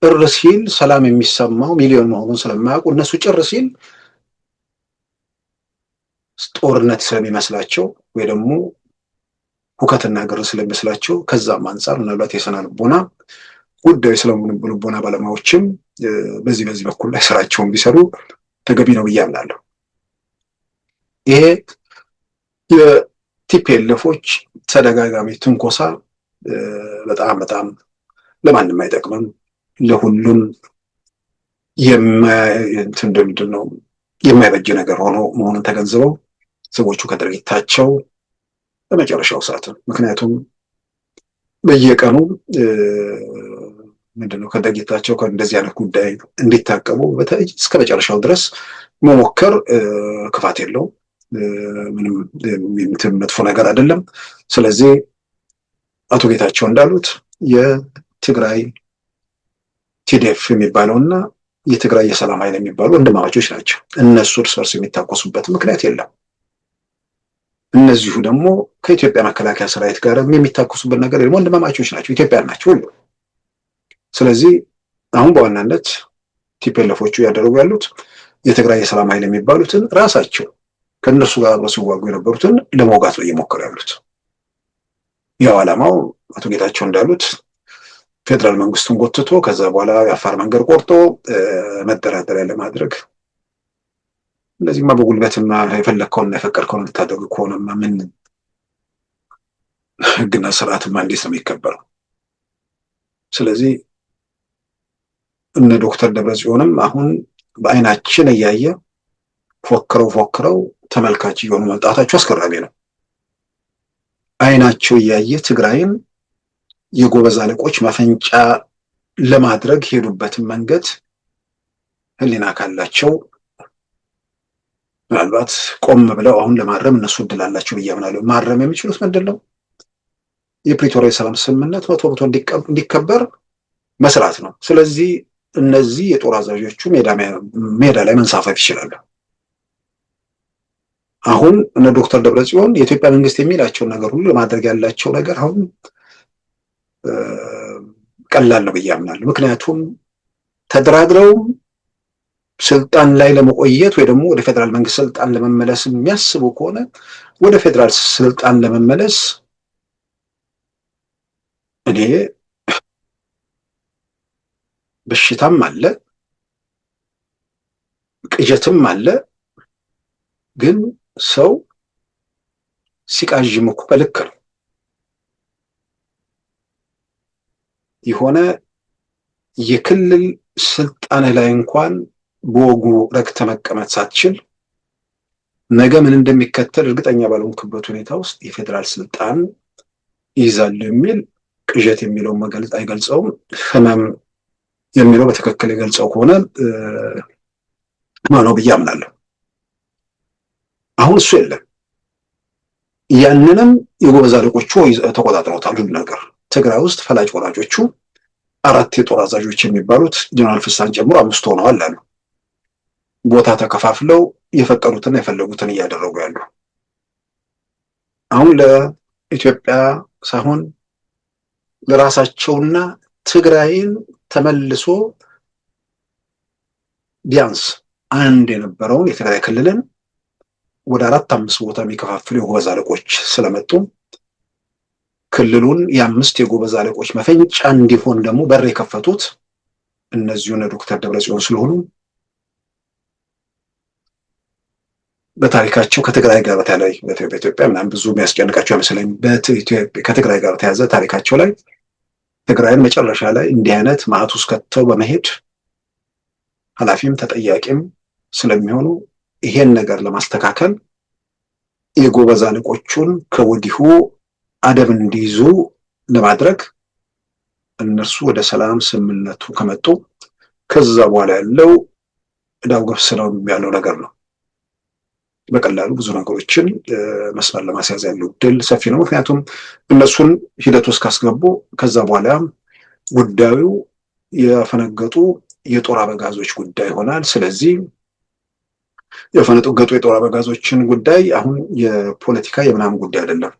ጭር ሲል ሰላም የሚሰማው ሚሊዮን መሆኑን ስለማያውቁ እነሱ ጭር ሲል ጦርነት ስለሚመስላቸው ወይ ደግሞ ሁከትና ግር ስለሚመስላቸው ከዛም አንጻር ምናልባት የስነ ልቦና ጉዳዩ ስለሆነ ልቦና ባለሙያዎችም በዚህ በኩል ላይ ስራቸውን ቢሰሩ ተገቢ ነው ብዬ አምናለሁ። ይሄ የቲፒኤልኤፎች ተደጋጋሚ ትንኮሳ በጣም ለማንም አይጠቅምም። ለሁሉም የማይበጅ ነገር ሆኖ መሆኑን ተገንዝበው ሰዎቹ ከድርጊታቸው በመጨረሻው ሰዓት ምክንያቱም በየቀኑ ከድርጊታቸው ከእንደዚህ አይነት ጉዳይ እንዲታቀቡ እስከ መጨረሻው ድረስ መሞከር ክፋት የለውም። ምንም መጥፎ ነገር አይደለም። ስለዚህ አቶ ጌታቸው እንዳሉት የትግራይ ቲዲኤፍ የሚባለውና የትግራይ የሰላም ኃይል የሚባሉ ወንድማማቾች ናቸው። እነሱ እርስ በርስ የሚታኮሱበት ምክንያት የለም። እነዚሁ ደግሞ ከኢትዮጵያ መከላከያ ሰራዊት ጋር የሚታኮሱበት ነገር የለም። ወንድማማቾች ናቸው፣ ኢትዮጵያን ናቸው ሁሉ። ስለዚህ አሁን በዋናነት ቲፒኤልኤፎቹ ያደረጉ ያሉት የትግራይ የሰላም ኃይል የሚባሉትን ራሳቸው ከእነሱ ጋር አብረው ሲዋጉ የነበሩትን ለመውጋት ነው እየሞከሩ ያሉት። ያው ዓላማው አቶ ጌታቸው እንዳሉት ፌዴራል መንግስቱን ጎትቶ ከዛ በኋላ የአፋር መንገድ ቆርጦ መደራደሪያ ለማድረግ እንደዚህማ በጉልበትማ የፈለግከውንና የፈቀድከውን ልታደርግ ከሆነማ ምን ህግና ስርዓትማ እንዴት ነው የሚከበረው? ስለዚህ እነ ዶክተር ደብረጽዮንም አሁን በአይናችን እያየ ፎክረው ተመልካች እየሆኑ መምጣታቸው አስገራሚ ነው። አይናቸው እያየ ትግራይን የጎበዝ አለቆች መፈንጫ ለማድረግ ሄዱበትን መንገድ ህሊና ካላቸው ምናልባት ቆም ብለው አሁን ለማረም እነሱ እድል አላቸው ብዬ አምናለሁ። ማረም የሚችሉት ምንድን ነው? የፕሪቶሪያ የሰላም ስምምነት 100% እንዲከበር መስራት ነው። ስለዚህ እነዚህ የጦር አዛዦቹ ሜዳ ላይ መንሳፈፍ ይችላሉ። አሁን እነ ዶክተር ደብረጽዮን የኢትዮጵያ መንግስት የሚላቸውን ነገር ሁሉ ለማድረግ ያላቸው ነገር አሁን ቀላል ነው ብዬ አምናለሁ። ምክንያቱም ተደራድረው ስልጣን ላይ ለመቆየት ወይ ደግሞ ወደ ፌዴራል መንግስት ስልጣን ለመመለስ የሚያስቡ ከሆነ ወደ ፌዴራል ስልጣን ለመመለስ እኔ በሽታም አለ ቅዠትም አለ። ግን ሰው ሲቃዥም እኮ በልክ ነው። የሆነ የክልል ስልጣን ላይ እንኳን በወጉ ረግተህ መቀመጥ ሳትችል ነገ ምን እንደሚከተል እርግጠኛ ባልሆንክበት ሁኔታ ውስጥ የፌዴራል ስልጣን ይይዛሉ የሚል ቅዠት የሚለውን መግለጽ አይገልጸውም። ህመም የሚለው በትክክል የገልጸው ከሆነ ማነው ብዬ አምናለሁ። አሁን እሱ የለም። ያንንም የጎበዝ አለቆቹ ተቆጣጥረውታል። ሁሉ ነገር ትግራይ ውስጥ ፈላጭ ወራጆቹ 4 የጦር አዛዦች የሚባሉት ጀነራል ፍሳን ጨምሮ 5 ሆነዋል አሉ። ቦታ ተከፋፍለው የፈቀዱትና የፈለጉትን እያደረጉ ያሉ። አሁን ለኢትዮጵያ ሳይሆን ለራሳቸውና ትግራይን ተመልሶ ቢያንስ አንድ የነበረውን የትግራይ ክልልን ወደ 4-5 ቦታ የሚከፋፍሉ የጎበዝ አለቆች ስለመጡ ክልሉን የ5 የጎበዝ አለቆች መፈንጫ እንዲሆን ደግሞ በር የከፈቱት እነዚሁ ዶክተር ደብረጽዮን ስለሆኑ በታሪካቸው ከትግራይ ጋር በተለይ በኢትዮጵያ ምናምን ብዙ የሚያስጨንቃቸው አይመስለኝም። ከትግራይ ጋር በተያዘ ታሪካቸው ላይ ትግራይን መጨረሻ ላይ እንዲህ አይነት ማዕት ውስጥ ከተው በመሄድ ኃላፊም ተጠያቂም ስለሚሆኑ ይሄን ነገር ለማስተካከል የጎበዝ አለቆቹን ከወዲሁ አደብ እንዲይዙ ለማድረግ እነርሱ ወደ ሰላም ስምምነቱ ከመጡ ከዛ በኋላ ያለው እዳው ገብስ ነው ያለው ነገር ነው። በቀላሉ ብዙ ነገሮችን መስመር ለማስያዝ ያለው ድል ሰፊ ነው። ምክንያቱም እነሱን ሂደት ውስጥ ካስገቡ ከዛ በኋላ ጉዳዩ የፈነገጡ የጦር አበጋዞች ጉዳይ ይሆናል። ስለዚህ የፈነገጡ የጦር አበጋዞችን ጉዳይ አሁን የፖለቲካ የምናምን ጉዳይ አይደለም።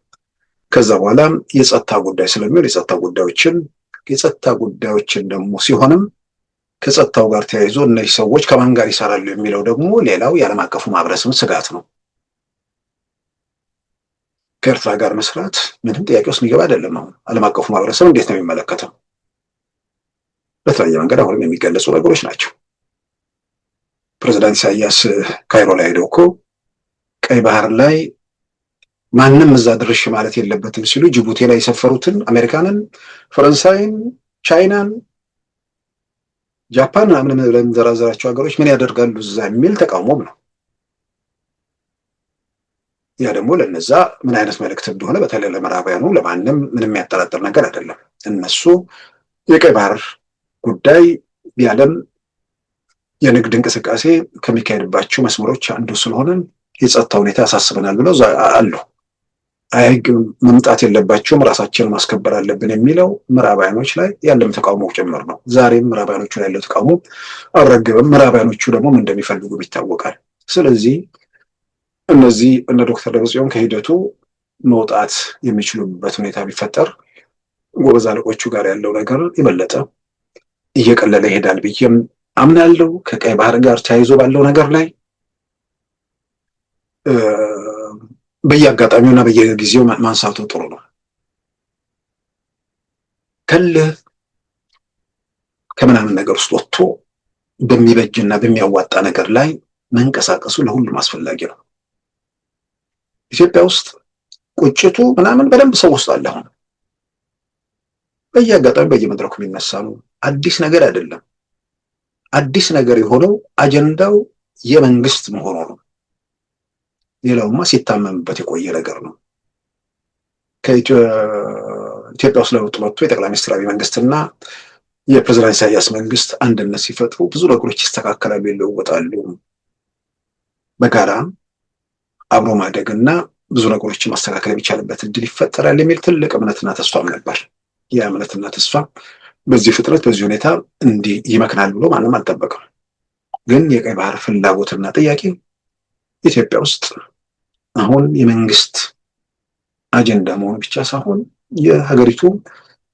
ከዛ በኋላ የጸጥታ ጉዳይ ስለሚሆን የጸጥታ ጉዳዮችን ደግሞ ሲሆንም ከጸጥታው ጋር ተያይዞ እነዚህ ሰዎች ከማን ጋር ይሰራሉ የሚለው ደግሞ ሌላው የዓለም አቀፉ ማህበረሰብ ስጋት ነው። ከኤርትራ ጋር መስራት ምንም ጥያቄ ውስጥ የሚገባ አይደለም። አሁን ዓለም አቀፉ ማህበረሰብ እንዴት ነው የሚመለከተው? በተለያየ መንገድ አሁንም የሚገለጹ ነገሮች ናቸው። ፕሬዚዳንት ኢሳያስ ካይሮ ላይ ሄደው እኮ ቀይ ባህር ላይ ማንም እዛ ድርሽ ማለት የለበትም ሲሉ ጅቡቲ ላይ የሰፈሩትን አሜሪካንን፣ ፈረንሳይን፣ ቻይናን፣ ጃፓን ምናምን ለምንዘራዘራቸው ሀገሮች ምን ያደርጋሉ እዛ የሚል ተቃውሞም ነው። ያ ደግሞ ለነዛ ምን አይነት መልእክት እንደሆነ በተለይ ለምዕራባውያኑ ለማንም ምንም የሚያጠራጥር ነገር አይደለም። እነሱ የቀይ ባህር ጉዳይ የዓለም የንግድ እንቅስቃሴ ከሚካሄድባቸው መስመሮች አንዱ ስለሆነ የጸጥታ ሁኔታ ያሳስበናል ብለው አሉ። አይግ መምጣት የለባቸውም ራሳችንን ማስከበር አለብን የሚለው ምዕራባውያኖች ላይ ያለም ተቃውሞ ጭምር ነው። ዛሬም ምዕራባውያኖቹ ላይ ያለው ተቃውሞ አልረገበም። ምዕራባውያኖቹ ደግሞ ምን እንደሚፈልጉ ይታወቃል። ስለዚህ እነዚህ እነ ዶክተር ደብረጽዮን ከሂደቱ መውጣት የሚችሉበት ሁኔታ ቢፈጠር ጎበዝ አለቆቹ ጋር ያለው ነገር የበለጠ እየቀለለ ይሄዳል ብዬም አምናለሁ። ከቀይ ባህር ጋር ተያይዞ ባለው ነገር ላይ በየአጋጣሚውና በየጊዜው ማንሳቱ ጥሩ ነው። ከልህ ከምናምን ነገር ውስጥ ወጥቶ በሚበጅና በሚያዋጣ ነገር ላይ መንቀሳቀሱ ለሁሉም አስፈላጊ ነው። ኢትዮጵያ ውስጥ ቁጭቱ ምናምን በደንብ ሰው ውስጥ አለ። አሁን በየአጋጣሚ በየመድረኩ የሚነሳ ነው። አዲስ ነገር አይደለም። አዲስ ነገር የሆነው አጀንዳው የመንግስት መሆኑ ነው። ሌላውማ ሲታመምበት የቆየ ነገር ነው። ከኢትዮጵያ ውስጥ ለውጥ መጥቶ የጠቅላይ ሚኒስትር አብይ መንግስትና የፕሬዝዳንት ኢሳያስ መንግስት አንድነት ሲፈጥሩ ብዙ ነገሮች ይስተካከላሉ፣ ይለወጣሉ። በጋራ አብሮ ማደግና ብዙ ነገሮችን ማስተካከል የሚቻልበት እድል ይፈጠራል የሚል ትልቅ እምነትና ተስፋም ነበር። ያ እምነትና ተስፋ በዚህ ፍጥነት በዚህ ሁኔታ እንዲህ ይመክናል ብሎ ማንም አልጠበቅም። ግን የቀይ ባህር ፍላጎትና ጥያቄ ኢትዮጵያ ውስጥ አሁን የመንግስት አጀንዳ መሆኑ ብቻ ሳይሆን የሀገሪቱ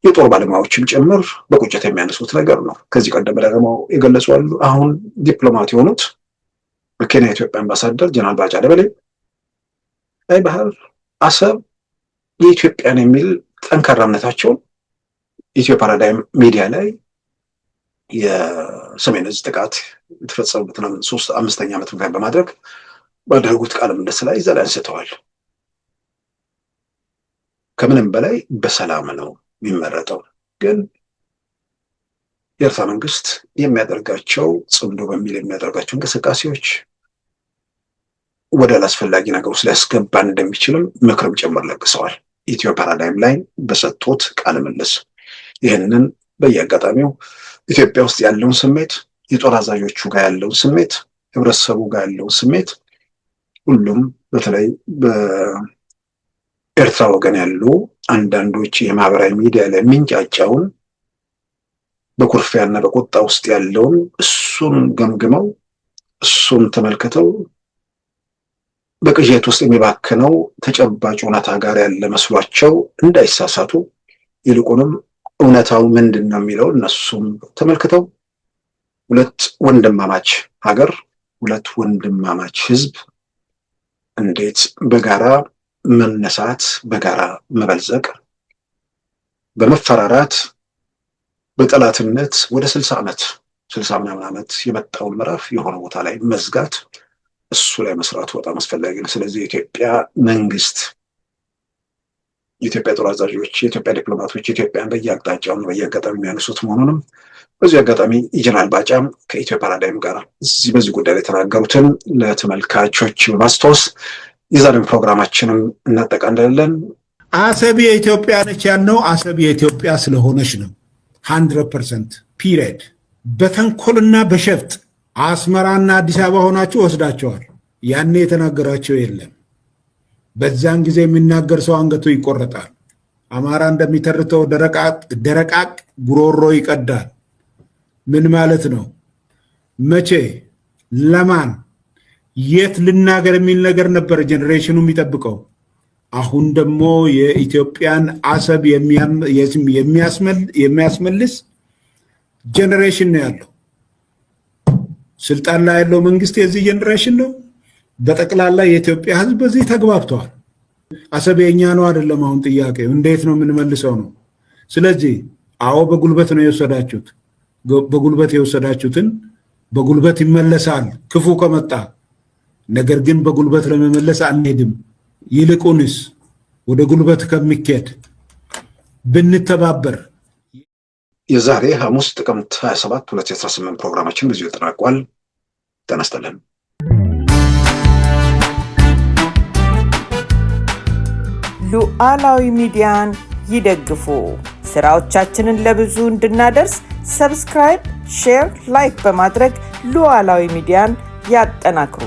የጦር ባለሙያዎችም ጭምር በቁጭት የሚያነሱት ነገር ነው። ከዚህ ቀደም ደግሞ የገለጹ አሉ። አሁን ዲፕሎማት የሆኑት በኬንያ የኢትዮጵያ አምባሳደር ጀነራል ባጫ ደበሌ ቀይ ባህር አሰብ የኢትዮጵያን የሚል ጠንካራ እምነታቸውን ኢትዮ ፓራዳይም ሚዲያ ላይ የሰሜን ዕዝ ጥቃት የተፈጸመበትን 5ኛ ዓመት ምክንያት በማድረግ ባደረጉት ቃለ ምልልስ ላይ እዛ ላይ አንስተዋል። ከምንም በላይ በሰላም ነው የሚመረጠው። ግን የኤርትራ መንግስት የሚያደርጋቸው ጽምዶ በሚል የሚያደርጋቸው እንቅስቃሴዎች ወደ አላስፈላጊ ነገር ውስጥ ሊያስገባን እንደሚችልም ምክርም ጭምር ለግሰዋል። ኢትዮ ፓራዳይም ላይ በሰጡት ቃለ ምልልስ ይህንን በየአጋጣሚው ኢትዮጵያ ውስጥ ያለውን ስሜት፣ የጦር አዛዦቹ ጋር ያለውን ስሜት፣ ህብረተሰቡ ጋር ያለውን ስሜት ሁሉም በተለይ በኤርትራ ወገን ያሉ አንዳንዶች የማህበራዊ ሚዲያ ላይ የሚንጫጫውን በኩርፊያና በቁጣ ውስጥ ያለውን እሱን ገምግመው እሱን ተመልክተው በቅዠት ውስጥ የሚባክነው ተጨባጭ እውነታ ጋር ያለ መስሏቸው እንዳይሳሳቱ ይልቁንም እውነታው ምንድን ነው የሚለው እነሱም ተመልክተው ሁለት ወንድማማች ሀገር፣ ሁለት ወንድማማች ህዝብ እንዴት በጋራ መነሳት፣ በጋራ መበልጸግ፣ በመፈራራት በጠላትነት ወደ 60 ምናምን ዓመት የመጣውን ምዕራፍ የሆነ ቦታ ላይ መዝጋት፣ እሱ ላይ መስራቱ በጣም አስፈላጊ ነው። ስለዚህ የኢትዮጵያ መንግስት፣ የኢትዮጵያ ጦር አዛዦች፣ የኢትዮጵያ ዲፕሎማቶች ኢትዮጵያን በየአቅጣጫው በየአጋጣሚ የሚያነሱት መሆኑንም በዚህ አጋጣሚ ጀነራል ባጫም ከኢትዮ ፓራዳይም ጋር በዚህ ጉዳይ ላይ የተናገሩትን ለተመልካቾች በማስታወስ የዛሬውን ፕሮግራማችንም እናጠቃልላለን። አሰብ የኢትዮጵያ ነች ያልነው አሰብ የኢትዮጵያ ስለሆነች ነው። 100% ፒሪየድ። በተንኮልና በሸፍጥ አስመራና አዲስ አበባ ሆናችሁ ወስዳቸዋል። ያኔ የተናገራቸው የለም። በዛን ጊዜ የሚናገር ሰው አንገቱ ይቆረጣል። አማራ እንደሚተርተው ደረቃቅ ጉሮሮ ይቀዳል። ምን ማለት ነው? መቼ፣ ለማን፣ የት ልናገር የሚል ነገር ነበር ጄኔሬሽኑ የሚጠብቀው። አሁን ደግሞ የኢትዮጵያን አሰብ የሚያስመልስ ጄኔሬሽን ነው ያለው። ስልጣን ላይ ያለው መንግስት የዚህ ጄኔሬሽን ነው። በጠቅላላ የኢትዮጵያ ህዝብ በዚህ ተግባብተዋል። አሰብ የኛ ነው አይደለም። አሁን ጥያቄው እንዴት ነው የምንመልሰው ነው። ስለዚህ አዎ በጉልበት ነው የወሰዳችሁት። በጉልበት የወሰዳችሁትን በጉልበት ይመለሳል ክፉ ከመጣ። ነገር ግን በጉልበት ለመመለስ አንሄድም። ይልቁንስ ወደ ጉልበት ከሚኬድ ብንተባበር። የዛሬ ሐሙስ ጥቅምት 27 2018 ፕሮግራማችን በዚሁ ተጠናቋል። ጤና ይስጥልን። ሉዓላዊ ሚዲያን ይደግፉ። ስራዎቻችንን ለብዙ እንድናደርስ ሰብስክራይብ፣ ሼር፣ ላይክ በማድረግ ሉዓላዊ ሚዲያን ያጠናክሩ።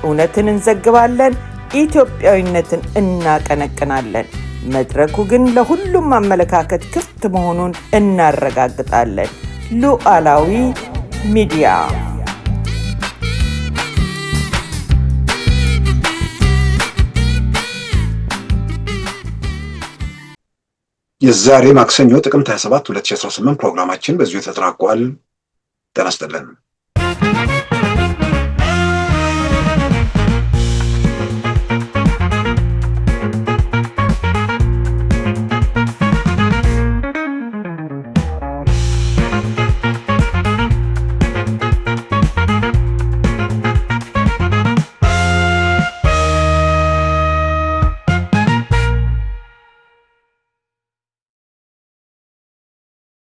እውነትን እንዘግባለን፣ ኢትዮጵያዊነትን እናቀነቅናለን። መድረኩ ግን ለሁሉም አመለካከት ክፍት መሆኑን እናረጋግጣለን። ሉዓላዊ ሚዲያ የዛሬ ማክሰኞ ጥቅምት 27 2018 ፕሮግራማችን በዚሁ ተጠናቋል። ጤና ይስጥልን።